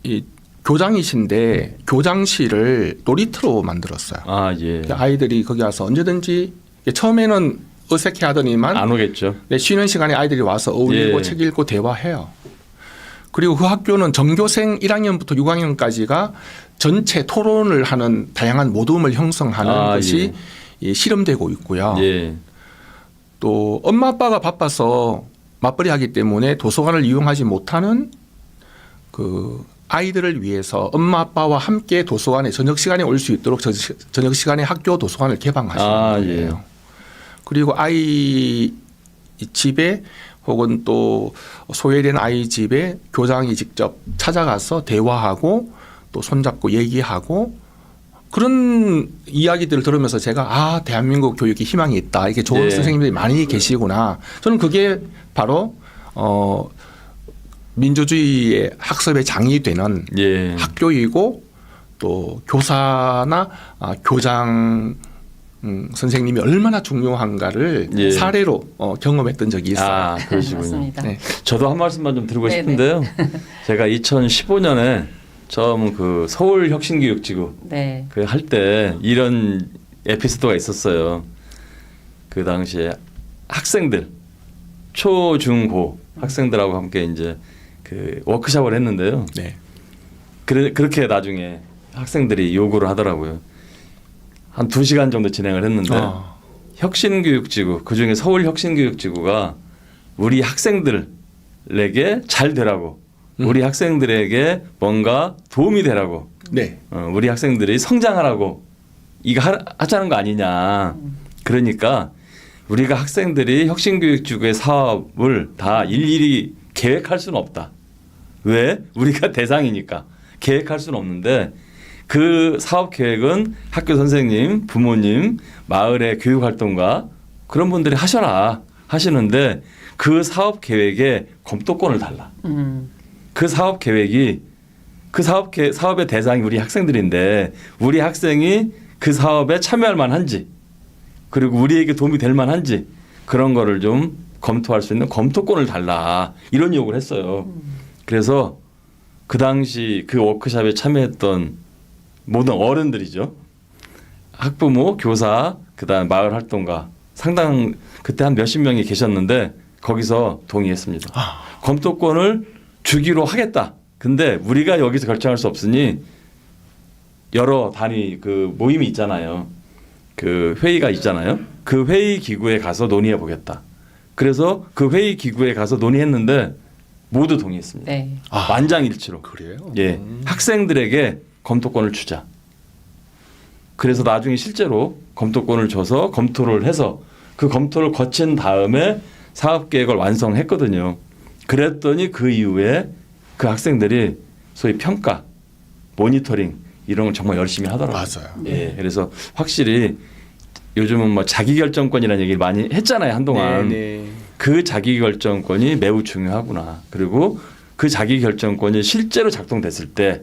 이 교장이신데 교장실을 놀이터로 만들었어요. 아, 예. 아이들이 거기 와서 언제든지 처음에는 어색해하더니만 안 오겠죠. 쉬는 시간에 아이들이 와서 어울리고 예. 책 읽고 대화해요. 그리고 그 학교는 전교생 1학년부터 6학년까지가 전체 토론을 하는 다양한 모둠을 형성하는 것이 실험되고 있고요. 예. 또 엄마 아빠가 바빠서 맞벌이 하기 때문에 도서관을 이용하지 못하는 그 아이들을 위해서 엄마 아빠와 함께 도서관에 저녁 시간에 올 수 있도록 저녁 시간에 학교 도서관을 개방하시는 거예요. 예. 그리고 아이 집에 혹은 또 소외된 아이 집에 교장이 직접 찾아가서 대화하고 또 손잡고 얘기하고 그런 이야기들을 들으면서 제가 대한민국 교육이 희망이 있다. 이게 좋은 네. 선생님들이 많이 계시구나. 저는 그게 바로 민주주의의 학습의 장이 되는 예. 학교이고 또 교사나 교장 선생님이 얼마나 중요한가를 예. 사례로 경험했던 적이 있어요. 아, 그러시군요. 맞습니다. 네. 저도 한 말씀만 좀 드리고 네네. 싶은데요. 제가 2015년에 처음 그 서울 혁신교육지구 네, 그 할 때 이런 에피소드가 있었어요. 그 당시에 학생들 초, 중, 고 학생들하고 함께 이제 그 워크숍을 했는데요. 네. 그렇게 나중에 학생들이 요구를 하더라고요. 한 2시간 정도 진행을 했는데 혁신교육지구 그중에 서울 혁신교육지구가 우리 학생들에게 잘 되라고 우리 학생들에게 뭔가 도움이 되라고 네. 우리 학생들이 성장하라고 이거 하자는 거 아니냐. 그러니까 우리가 학생들이 혁신교육지구의 사업을 다 일일이 계획할 수는 없다. 왜? 우리가 대상이니까 계획할 수는 없는데 그 사업 계획은 학교 선생님, 부모님, 마을의 교육활동가 그런 분들이 하셔라 하시는데 그 사업 계획에 검토권을 달라. 그 사업 계획이 그 사업의 대상이 우리 학생들인데 우리 학생이 그 사업에 참여할 만한지 그리고 우리에게 도움이 될 만한지 그런 거를 좀 검토할 수 있는 검토권을 달라 이런 요구를 했어요. 그래서 그 당시 그 워크숍에 참여했던 모든 어른들이죠. 학부모, 교사, 그다음 마을 활동가 상당 그때 한 몇십 명이 계셨는데 거기서 동의했습니다. 검토권을 주기로 하겠다. 근데 우리가 여기서 결정할 수 없으니 여러 단위 그 모임이 있잖아요. 그 회의가 있잖아요. 그 회의 기구에 가서 논의해 보겠다. 그래서 그 회의 기구에 가서 논의했는데 모두 동의했습니다. 네. 만장일치로. 그래요? 예, 학생들에게 검토권을 주자. 그래서 나중에 실제로 검토권을 줘서 검토를 해서 그 검토를 거친 다음에 사업 계획을 완성했거든요. 그랬더니 그 이후에 그 학생들이 소위 평가, 모니터링 이런 걸 정말 열심히 하더라고요. 맞아요. 예, 그래서 확실히 요즘은 뭐 자기결정권이라는 얘기를 많이 했잖아요 한동안. 네. 그 자기결정권이 매우 중요하구나. 그리고 그 자기결정권이 실제로 작동됐을 때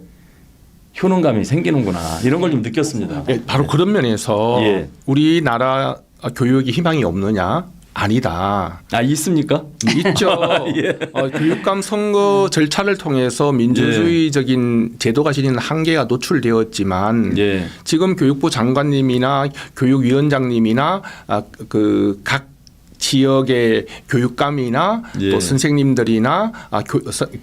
효능감이 생기는구나. 이런 걸 좀 느꼈습니다. 예, 바로 그런 면에서 예. 우리나라 교육이 희망이 없느냐? 아니다. 아 있습니까? 있죠. 예. 교육감 선거 절차를 통해서 민주주의적인 제도가 지닌 한계가 노출되었지만 예. 지금 교육부 장관님이나 교육위원장님이나 각 지역의 교육감이나 예. 또 선생님들이나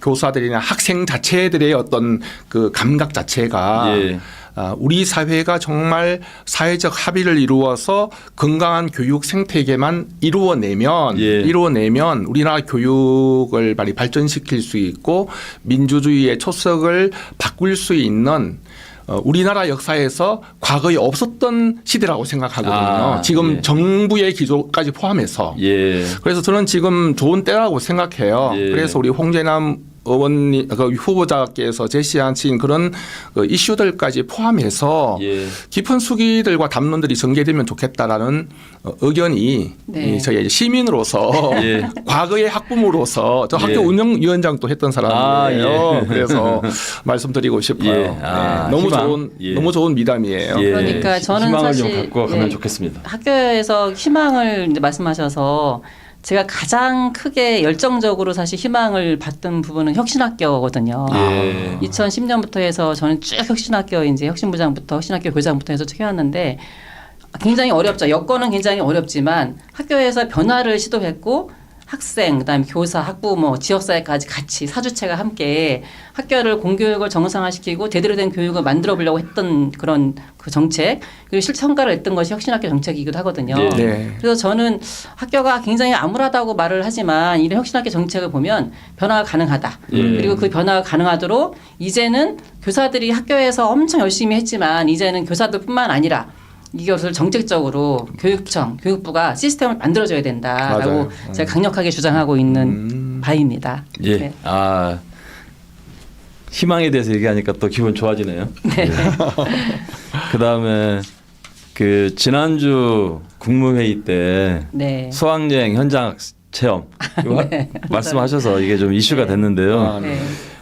교사들이나 학생 자체들의 어떤 그 감각 자체가 예. 우리 사회가 정말 사회적 합의를 이루어서 건강한 교육 생태계만 이루어내면 우리나라 교육을 많이 발전시킬 수 있고 민주주의의 초석을 바꿀 수 있는 우리나라 역사에서 과거에 없었던 시대라고 생각하거든요. 지금 예. 정부의 기조까지 포함해서. 예. 그래서 저는 지금 좋은 때라고 생각해요. 예. 그래서 우리 홍재남 의원님 후보자께서 제시하신 그런 이슈들까지 포함해서 예. 깊은 수기들과 담론들이 전개되면 좋겠다라는 의견이 네. 저희 시민으로서 예. 과거의 학부모로서 저 학교 예. 운영위원장도 했던 사람이에요. 아, 예. 그래서 말씀드리고 싶어요. 예. 아, 네. 너무 희망. 좋은 예. 너무 좋은 미담이에요. 예. 그러니까 저는 희망을 사실 좀 갖고 가면 예. 좋겠습니다. 학교에서 희망을 이제 말씀하셔서 제가 가장 크게 열정적으로 사실 희망을 받던 부분은 혁신학교거든요. 예. 2010년부터 해서 저는 쭉 혁신학교 이제 혁신부장부터 혁신학교 교장부터 해서 쭉 해왔는데 굉장히 어렵죠. 여건은 굉장히 어렵지만 학교에서 변화를 시도했고 학생, 그다음에 교사, 학부모, 지역사회까지 같이 사주체가 함께 학교를 공교육을 정상화시키고 제대로 된 교육을 만들어 보려고 했던 그런 그 정책 그리고 실제 성과를 냈던 것이 혁신학교 정책이기도 하거든요. 네. 네. 그래서 저는 학교가 굉장히 암울하다고 말을 하지만 이런 혁신학교 정책을 보면 변화가 가능하다. 예. 그리고 그 변화가 가능하도록 이제는 교사들이 학교에서 엄청 열심히 했지만 이제는 교사들뿐만 아니라 이것을 정책적으로 교육청, 교육부가 시스템을 만들어줘야 된다라고 맞아요. 제가 강력하게 주장하고 있는 바입니다. 예. 네. 아 희망에 대해서 얘기하니까 또 기분 좋아지네요. 네. 그다음에 그 지난주 국무회의 때 네. 수학여행 현장 체험 이거 말씀하셔서 이게 좀 이슈가 됐는데요. 아, 네.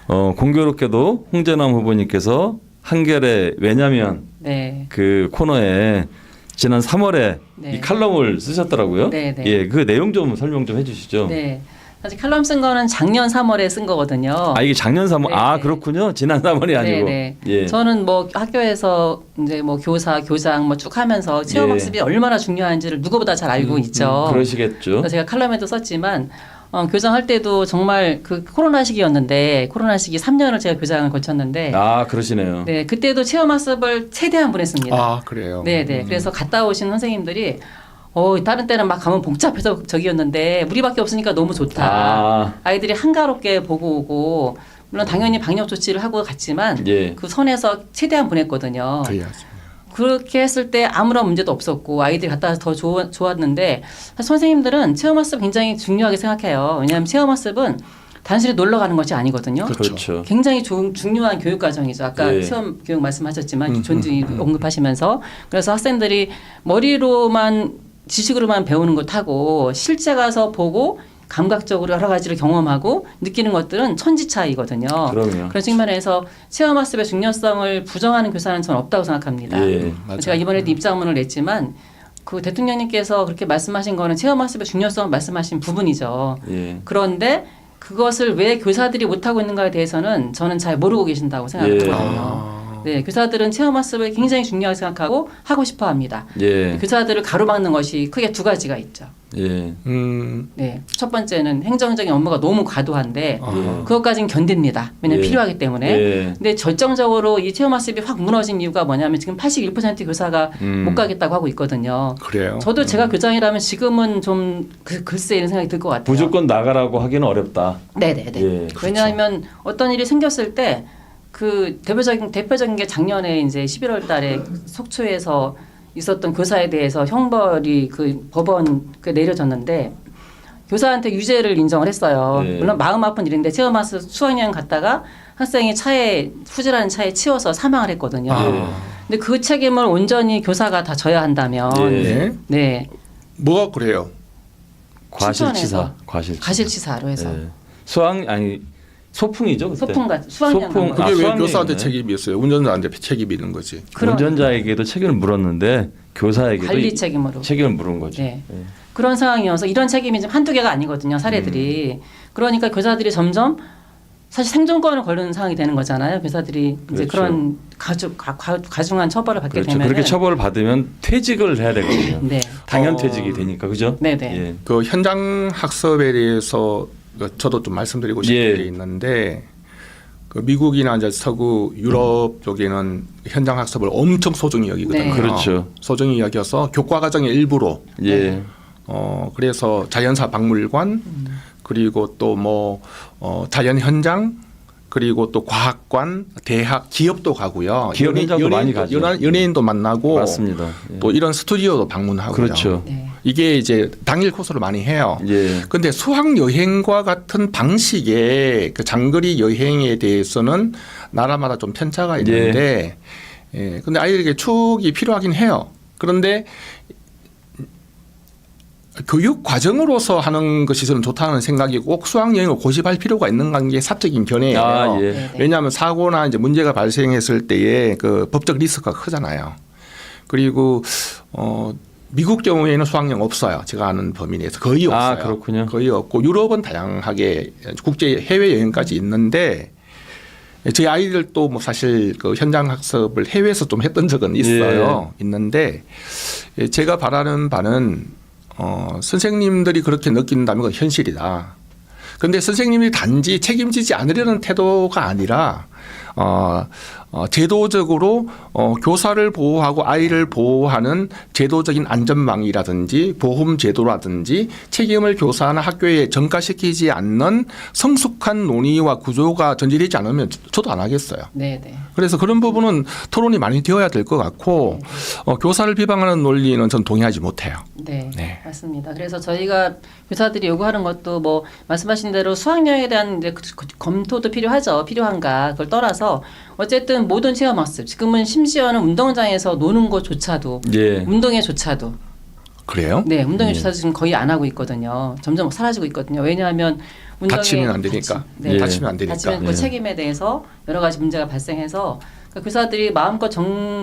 공교롭게도 홍재남 후보님께서 한겨레 왜냐면 네. 그 코너에 지난 3월에 네. 이 칼럼을 쓰셨더라고요. 네, 네. 예, 그 내용 좀 설명 좀 해주시죠. 네. 사실 칼럼 쓴 거는 작년 3월에 쓴 거거든요. 아 이게 작년 3월 네, 아 네. 그렇군요. 지난 3월이 아니고. 네, 네. 예. 저는 뭐 학교에서 이제 뭐 교사, 교장 뭐 쭉 하면서 체험 예. 학습이 얼마나 중요한지를 누구보다 잘 알고 있죠. 그러시겠죠. 그래서 제가 칼럼에도 썼지만 교장할 때도 정말 그 코로나 시기였는데 코로나 시기 3년을 제가 교장을 거쳤는데 아 그러시네요. 네 그때도 체험 학습을 최대한 보냈습니다. 아 그래요. 네네. 그래서 갔다 오신 선생님들이 다른 때는 막 가면 복잡해서 저기였는데 우리밖에 없으니까 너무 좋다. 아. 아이들이 한가롭게 보고 오고 물론 당연히 방역 조치를 하고 갔지만 예. 그 선에서 최대한 보냈거든요. 그래야죠. 그렇게 했을 때 아무런 문제도 없었고 아이들이 갔다 와서 더 좋았는데 사실 선생님들은 체험학습 굉장히 중요하게 생각해요. 왜냐하면 체험학습은 단순히 놀러 가는 것이 아니거든요. 그렇죠. 굉장히 중요한 교육 과정이죠. 아까 예. 체험 교육 말씀하셨지만 존중이 언급하시면서 그래서 학생들이 머리로만 지식으로만 배우는 것하고 실제 가서 보고 감각적으로 여러 가지를 경험하고 느끼는 것들은 천지 차이거든요. 그럼요. 그런 측면에서 체험학습의 중요성을 부정하는 교사는 저는 없다고 생각합니다. 예. 맞아요. 제가 이번에도 입장문을 냈지만 그 대통령님께서 그렇게 말씀하신 거는 체험학습의 중요성을 말씀하신 부분이죠. 예. 그런데 그것을 왜 교사들이 못하고 있는가에 대해서는 저는 잘 모르고 계신다고 생각하거든요. 네, 교사들은 체험학습을 굉장히 중요하게 생각하고 하고 싶어합니다. 예. 교사들을 가로막는 것이 크게 두 가지가 있죠. 예. 네, 첫 번째는 행정적인 업무가 너무 과도한데 아. 그것까지는 견딥니다. 왜냐하면 예. 필요하기 때문에. 예. 근데 절정적으로 이 체험학습이 확 무너진 이유가 뭐냐면 지금 81% 교사가 못 가겠다고 하고 있거든요. 그래요. 저도 제가 교장이라면 지금은 좀 글쎄 이런 생각이 들 것 같아요. 무조건 나가라고 하기는 어렵다. 네네네. 예. 왜냐하면 어떤 일이 생겼을 때 그 대표적인 게 작년에 이제 11월달에 속초에서 있었던 교사에 대해서 형벌이 그 법원 그 내려졌는데 교사한테 유죄를 인정을 했어요. 예. 물론 마음 아픈 일인데 체험학습 수학여행 갔다가 학생이 차에 후진하는 차에 치여서 사망을 했거든요. 근데 그 책임을 온전히 교사가 다 져야 한다면 예. 네. 네 뭐가 그래요? 과실치사. 가실치사로 해서 예. 수학 아니 소풍이죠 그때. 수학여행 소풍. 간 그게 거. 왜 수학여행이네. 교사한테 책임이 있어요? 운전자한테 책임이 있는 거지. 운전자에게도 책임을 물었는데 교사에게도 관리 책임으로. 책임을 물은 거죠. 네. 예. 그런 상황이어서 이런 책임이 좀 한두 개가 아니거든요. 사례들이. 그러니까 교사들이 점점 사실 생존권을 걸는 상황이 되는 거잖아요. 교사들이 이제 그렇죠. 그런 가중한 처벌을 받게 그렇죠. 되면 그렇게 처벌을 받으면 퇴직을 해야 되거든요. 네. 당연 퇴직이 되니까 그죠? 네네. 예. 그 현장 학습에 대해서 저도 좀 말씀드리고 싶은 예. 게 있는데 그 미국이나 이제 서구 유럽 쪽에는 현장 학습을 엄청 소중히 여기거든요. 네. 그렇죠. 소중히 여겨서 교과 과정의 일부로 예. 그래서 자연사 박물관 그리고 또 뭐 자연 현장 그리고 또 과학관, 대학, 기업도 가고요. 기업 현장도 많이 가죠. 연예인도 만나고 맞습니다. 예. 또 이런 스튜디오도 방문하고요. 그렇죠. 네. 이게 이제 당일 코스로 많이 해요. 예. 근데 수학 여행과 같은 방식의 그 장거리 여행에 대해서는 나라마다 좀 편차가 있는데, 예. 근데 아이들에게 추억이 필요하긴 해요. 그런데 교육 과정으로서 하는 것이 저는 좋다는 생각이 꼭 수학 여행을 고집할 필요가 있는 게 사적인 견해예요. 아, 예. 네네. 왜냐하면 사고나 이제 문제가 발생했을 때에 그 법적 리스크가 크잖아요. 그리고 미국 경우에는 수학여행 없어요. 제가 아는 범위 내에서 거의 없어요. 아, 그렇군요. 거의 없고 유럽은 다양하게 국제 해외 여행까지 있는데 저희 아이들도 뭐 사실 그 현장 학습을 해외에서 좀 했던 적은 있어요. 있는데 제가 바라는 바는 선생님들이 그렇게 느낀다면 그건 현실이다. 그런데 선생님이 단지 책임지지 않으려는 태도가 아니라 제도적으로 교사를 보호하고 아이를 보호하는 제도적인 안전망이라든지 보험 제도라든지 책임을 교사나 학교에 전가시키지 않는 성숙한 논의와 구조가 전제되지 않으면 저도 안 하겠어요. 네네. 그래서 그런 부분은 토론이 많이 되어야 될 것 같고 교사를 비방하는 논리는 전 동의하지 못해요. 네, 네. 맞습니다. 그래서 저희가 교사들이 요구하는 것도 뭐 말씀하신 대로 수학여행에 대한 이제 검토도 필요하죠. 필요한가 그걸 떠나서 어쨌든 모든 체험학습 지금은 심지어는 운동장에서 노는 것조차도 예. 운동회조차도 그래요? 네 운동회조차도 지금 거의 안 하고 있거든요. 점점 사라지고 있거든요. 왜냐하면 운동회 다치면 안 되니까. 네. 다치면 안 되니까. 다치면 그 예. 책임에 대해서 여러 가지 문제가 발생해서 그러니까 교사들이 마음껏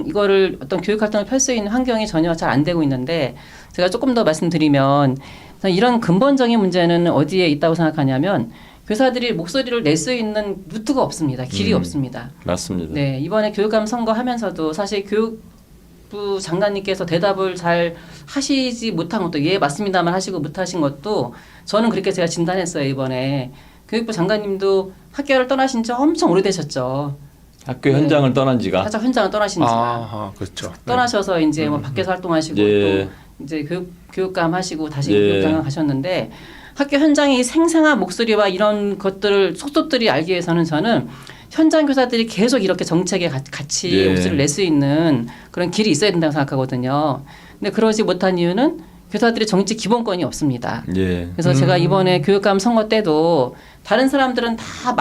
이거를 어떤 교육 활동을 펼 수 있는 환경이 전혀 잘 안 되고 있는데 제가 조금 더 말씀드리면 이런 근본적인 문제는 어디에 있다고 생각하냐면 교사들이 목소리를 낼 수 있는 루트가 없습니다. 길이 없습니다. 맞습니다. 네, 이번에 교육감 선거하면서도 사실 교육부 장관님께서 대답을 잘 하시지 못한 것도 예 맞습니다만 하시고 못하신 것도 저는 그렇게 제가 진단했어요. 이번에 교육부 장관님도 학교를 떠나신 지 엄청 오래되셨죠. 학교 현장을 떠난 지가 살짝 현장을 떠나신 지가 아, 그렇죠. 떠나셔서 이제 뭐 밖에서 활동하시고 예. 또 이제 교육감 하시고 다시 예. 교육장관 가셨는데 학교 현장의 생생한 목소리와 이런 것들을 속속들이 알기 위해서는 저는 현장 교사들이 계속 이렇게 정책에 같이 예. 목소리를 낼 수 있는 그런 길이 있어야 된다고 생각하거든요. 근데 그러지 못한 이유는 교사들의 정치 기본권이 없습니다. 예. 그래서 제가 이번에 교육감 선거 때도 다른 사람들은 다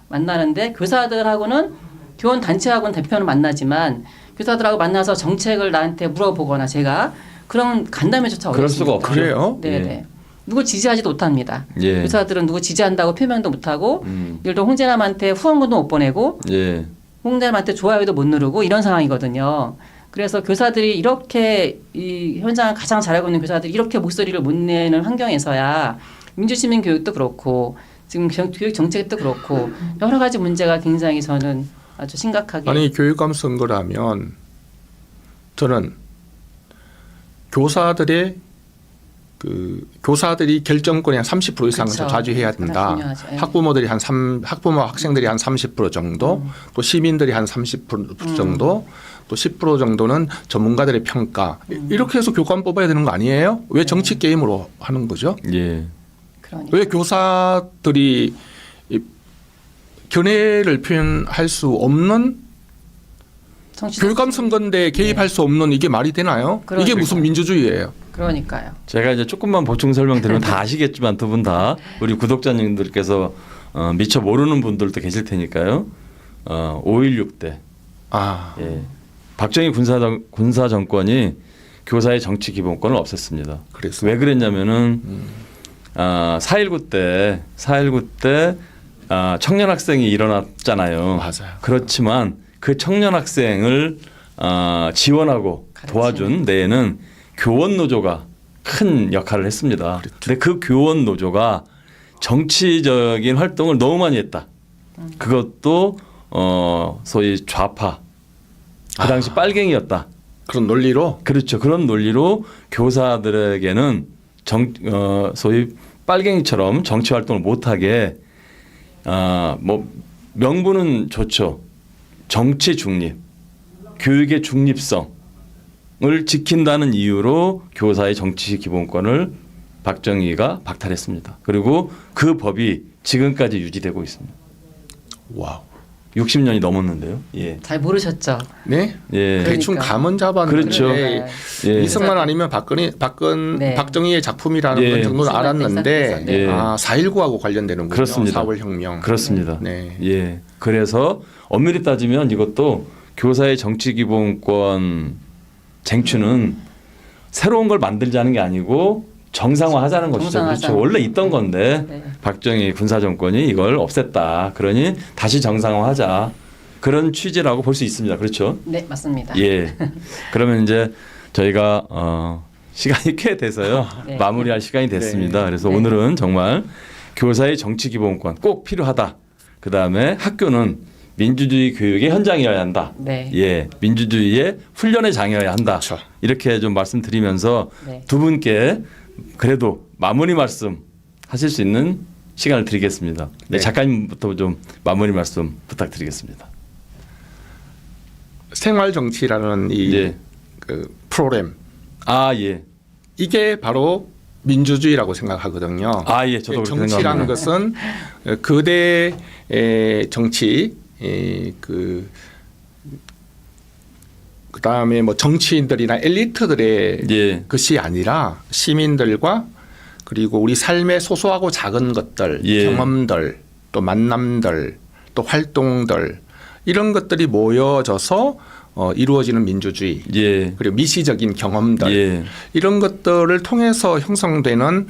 만나는데 교사들하고는 교원 단체하고는 대표는 만나지만 교사들하고 만나서 정책을 나한테 물어보거나 제가 그런 간담회조차 그럴 어렵습니다. 수가 없죠. 그래요? 네네. 예. 누굴 지지하지도 못합니다. 예. 교사들은 누구 지지한다고 표명도 못하고 예를 들어 홍재남한테 후원금도 못 보내고 예. 홍재남한테 좋아요도 못 누르고 이런 상황이거든요. 그래서 교사들이 이렇게 이 현장을 가장 잘하고 있는 교사들이 이렇게 목소리를 못 내는 환경에서야 민주시민 교육도 그렇고 지금 교육 정책도 그렇고 여러 가지 문제가 굉장히 저는 아주 심각하게. 아니 교육감 선거라면 저는 교사들이 결정권의 한 30% 이상을 그쵸. 자주해야 된다. 중요하죠. 예. 학부모들이 학부모 학생들이 한 30% 정도, 또 시민들이 한 30% 정도, 또 10% 정도는 전문가들의 평가. 이렇게 해서 교관 뽑아야 되는 거 아니에요? 왜 정치 게임으로 하는 거죠? 예. 그러니까. 왜 교사들이 이 견해를 표현할 수 없는 교육감 선거인데 개입할 수 없는 이게 말이 되나요? 이게 그러니까요. 무슨 민주주의예요? 그러니까요. 제가 이제 조금만 보충 설명드리면 다 아시겠지만 두 분 다 우리 구독자님들께서 미처 모르는 분들도 계실 테니까요. 5.16 때 아, 예. 박정희 군사 정권이 교사의 정치 기본권을 없앴습니다. 그랬어요. 왜 그랬냐면은 4.19 때 청년 학생이 일어났잖아요. 맞아요. 그렇지만 그 청년 학생을 지원하고 도와준 데에는 교원 노조가 큰 역할을 했습니다. 근데 그 교원 노조가 정치적인 활동을 너무 많이 했다. 그것도 소위 좌파 그 당시 빨갱이였다. 그런 논리로 그렇죠. 그런 논리로 교사들에게는 소위 빨갱이처럼 정치 활동을 못하게 뭐 명분은 좋죠. 정치 중립, 교육의 중립성을 지킨다는 이유로 교사의 정치 기본권을 박정희가 박탈했습니다. 그리고 그 법이 지금까지 유지되고 있습니다. 와우. 60년이 넘었는데요. 예. 잘 모르셨죠? 네? 예. 대충 그러니까. 감은 잡았는데 그렇죠. 네. 예. 이승만 아니면 네. 박정희의 작품이라는 예. 건 정도는 이승만 알았는데 네. 예. 4.19하고 관련되는군요. 그렇습니다. 4월 혁명. 그렇습니다. 네. 예. 그래서 엄밀히 따지면 이것도 교사의 정치 기본권 쟁취는 새로운 걸 만들자는 게 아니고 정상화하자는 것이죠. 정상화하자. 그렇죠. 원래 있던 건데 네. 박정희 군사 정권이 이걸 없앴다. 그러니 다시 정상화하자. 그런 취지라고 볼 수 있습니다. 그렇죠? 네, 맞습니다. 예. 그러면 이제 저희가 시간이 꽤 돼서요. 네. 마무리할 시간이 됐습니다. 네. 그래서 네. 오늘은 정말 교사의 정치 기본권 꼭 필요하다. 그다음에 학교는 민주주의 교육의 현장이어야 한다. 네. 예. 민주주의의 훈련의 장이어야 한다. 그렇죠. 이렇게 좀 말씀드리면서 네. 두 분께 그래도 마무리 말씀 하실 수 있는 시간을 드리겠습니다. 네. 네. 작가님부터 좀 마무리 말씀 부탁드리겠습니다. 생활 정치라는 이 예. 그 프로그램 예. 이게 바로 민주주의라고 생각하거든요. 예. 저도 그렇게 정치라는 생각합니다. 것은 그대의 정치 그다음에 뭐 정치인들이나 엘리트들의 예. 것이 아니라 시민들과 그리고 우리 삶의 소소하고 작은 것들, 예. 경험들, 또 만남들, 또 활동들 이런 것들이 모여져서 이루어지는 민주주의. 예. 그리고 미시적인 경험들 예. 이런 것들을 통해서 형성되는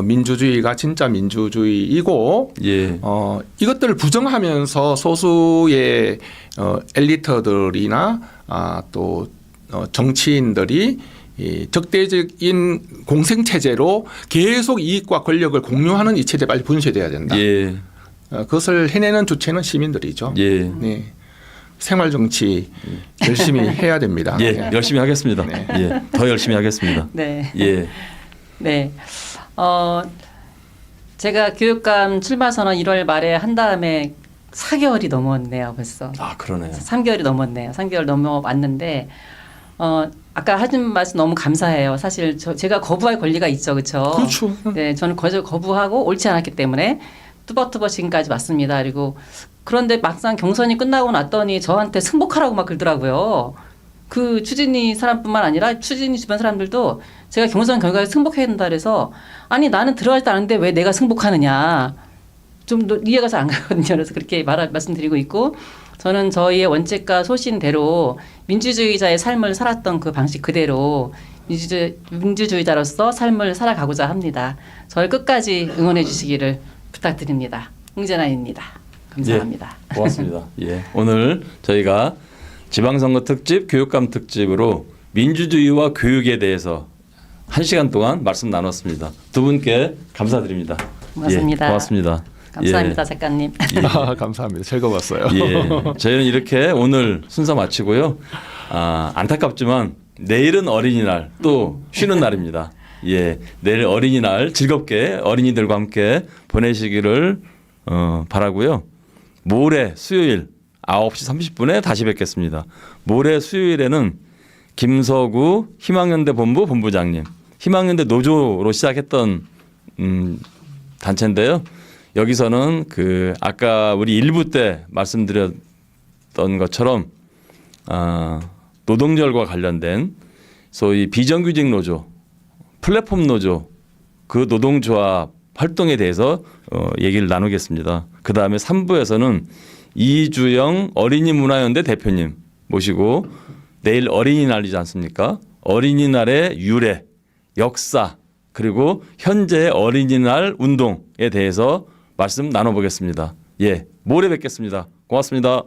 민주주의가 진짜 민주주의이고 예. 이것들을 부정하면서 소수의 엘리트들이나 또 정치인들이 이 적대적인 공생 체제로 계속 이익과 권력을 공유하는 이 체제 빨리 분쇄돼야 된다. 예. 그것을 해내는 주체는 시민들이죠. 예. 네. 생활 정치 열심히 해야 됩니다. 예. 네. 열심히 하겠습니다. 네. 예. 더 열심히 하겠습니다. 네. 예. 네. 제가 교육감 출마 선언 1월 말에 한 다음에 4개월이 넘었네요, 벌써. 그러네요. 3개월이 넘었네요. 3개월 넘어왔는데 아까 하신 말씀 너무 감사해요. 사실 제가 거부할 권리가 있죠, 그렇죠? 그렇죠. 네, 저는 거부하고 옳지 않았기 때문에 뚜벅뚜벅 지금까지 왔습니다. 그리고 그런데 막상 경선이 끝나고 났더니 저한테 승복하라고 막 그러더라고요. 그 추진이 사람뿐만 아니라 추진이 주변 사람들도 제가 경선 결과에 승복해야 된다 그래서 아니 나는 들어가지도 않은데 왜 내가 승복하느냐. 좀 더 이해가 잘 안 가거든요. 그래서 그렇게 말씀드리고 있고 저는 저희의 원칙과 소신대로 민주주의자의 삶을 살았던 그 방식 그대로 민주주의자로서 삶을 살아가고자 합니다. 저를 끝까지 응원해 주시기를 부탁드립니다. 홍재나입니다. 감사합니다. 예, 고맙습니다. 예. 오늘 저희가 지방선거 특집, 교육감 특집으로 민주주의와 교육에 대해서 1시간 동안 말씀 나눴습니다. 두 분께 감사드립니다. 고맙습니다. 예, 고맙습니다. 감사합니다, 작가님. 감사합니다. 즐거웠어요. 예, 저희는 이렇게 오늘 순서 마치고요. 안타깝지만 내일은 어린이날 또 쉬는 날입니다. 예, 내일 어린이날 즐겁게 어린이들과 함께 보내시기를 바라고요. 모레 수요일 9시 30분에 다시 뵙겠습니다. 모레 수요일에는 김서구 희망연대 본부 본부장님, 희망연대 노조로 시작했던 단체인데요. 여기서는 그 아까 우리 1부 때 말씀드렸던 것처럼 노동절과 관련된 소위 비정규직 노조, 플랫폼 노조, 그 노동조합 활동에 대해서 얘기를 나누겠습니다. 그 다음에 3부에서는 이주영 어린이문화연대 대표님 모시고 내일 어린이날이지 않습니까? 어린이날의 유래, 역사, 그리고 현재의 어린이날 운동에 대해서 말씀 나눠보겠습니다. 예, 모레 뵙겠습니다. 고맙습니다.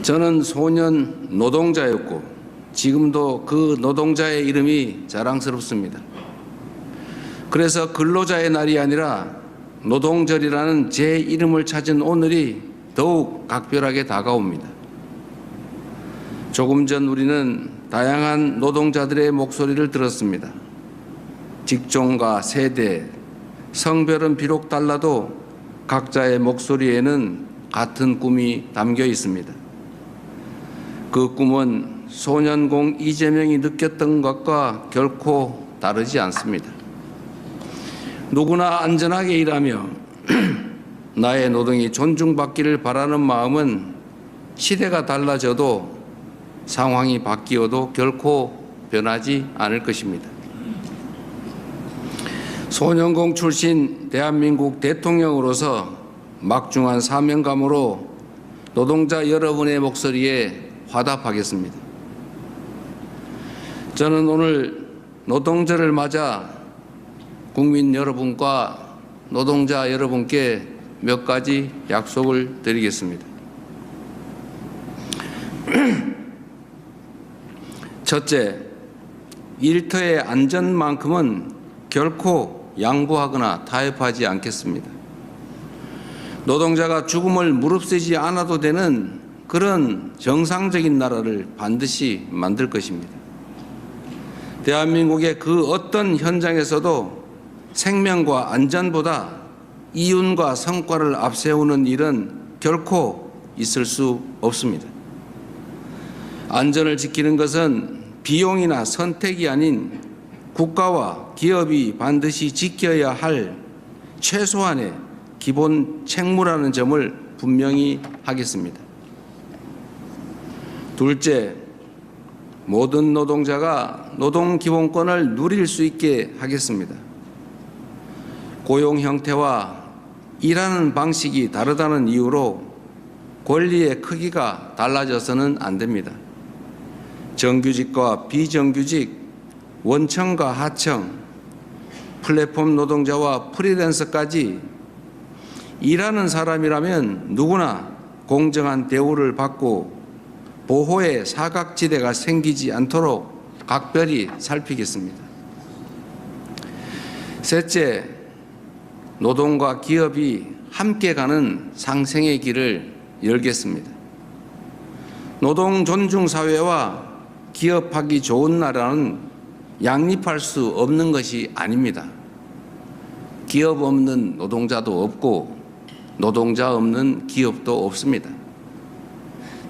저는 소년 노동자였고 지금도 그 노동자의 이름이 자랑스럽습니다. 그래서 근로자의 날이 아니라 노동절이라는 제 이름을 찾은 오늘이 더욱 각별하게 다가옵니다. 조금 전 우리는 다양한 노동자들의 목소리를 들었습니다. 직종과 세대, 성별은 비록 달라도 각자의 목소리에는 같은 꿈이 담겨 있습니다. 그 꿈은 소년공 이재명이 느꼈던 것과 결코 다르지 않습니다. 누구나 안전하게 일하며 나의 노동이 존중받기를 바라는 마음은 시대가 달라져도 상황이 바뀌어도 결코 변하지 않을 것입니다. 소년공 출신 대한민국 대통령으로서 막중한 사명감으로 노동자 여러분의 목소리에 화답하겠습니다. 저는 오늘 노동절을 맞아 국민 여러분과 노동자 여러분께 몇 가지 약속을 드리겠습니다. 첫째, 일터의 안전만큼은 결코 양보하거나 타협하지 않겠습니다. 노동자가 죽음을 무릅쓰지 않아도 되는 그런 정상적인 나라를 반드시 만들 것입니다. 대한민국의 그 어떤 현장에서도 생명과 안전보다 이윤과 성과를 앞세우는 일은 결코 있을 수 없습니다. 안전을 지키는 것은 비용이나 선택이 아닌 국가와 기업이 반드시 지켜야 할 최소한의 기본 책무라는 점을 분명히 하겠습니다. 둘째, 모든 노동자가 노동기본권을 누릴 수 있게 하겠습니다. 고용 형태와 일하는 방식이 다르다는 이유로 권리의 크기가 달라져서는 안 됩니다. 정규직과 비정규직, 원청과 하청, 플랫폼 노동자와 프리랜서까지 일하는 사람이라면 누구나 공정한 대우를 받고 보호의 사각지대가 생기지 않도록 각별히 살피겠습니다. 셋째, 노동과 기업이 함께 가는 상생의 길을 열겠습니다. 노동 존중 사회와 기업하기 좋은 나라는 양립할 수 없는 것이 아닙니다. 기업 없는 노동자도 없고 노동자 없는 기업도 없습니다.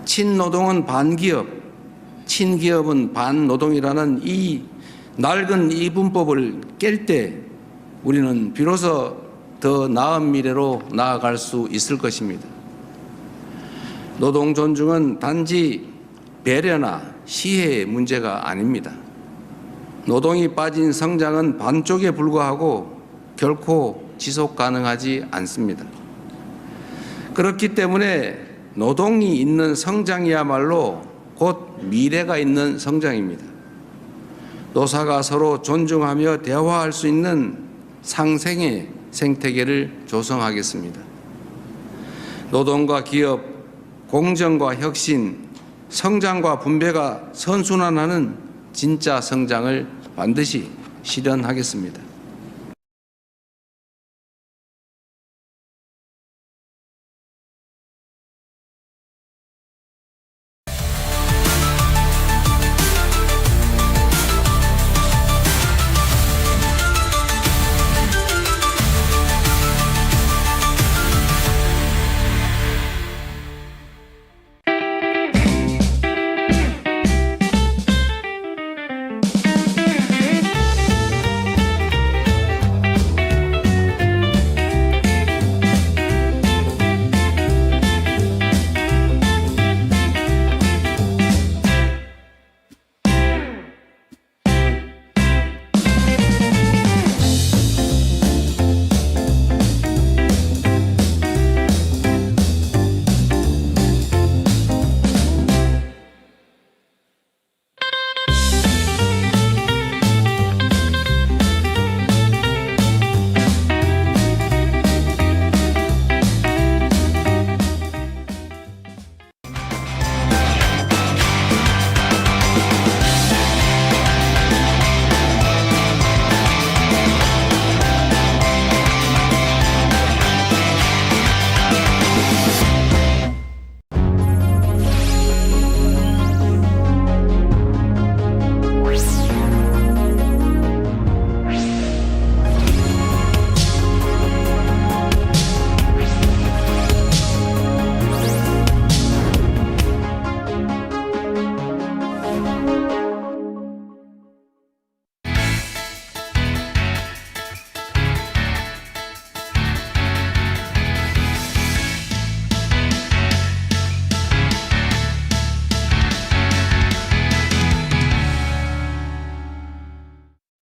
친노동은 반기업, 친기업은 반노동이라는 이 낡은 이분법을 깰 때 우리는 비로소 더 나은 미래로 나아갈 수 있을 것입니다. 노동 존중은 단지 배려나 시혜의 문제가 아닙니다. 노동이 빠진 성장은 반쪽에 불과하고 결코 지속 가능하지 않습니다. 그렇기 때문에 노동이 있는 성장이야말로 곧 미래가 있는 성장입니다. 노사가 서로 존중하며 대화할 수 있는 상생의 생태계를 조성하겠습니다. 노동과 기업, 공정과 혁신, 성장과 분배가 선순환하는 진짜 성장을 반드시 실현하겠습니다.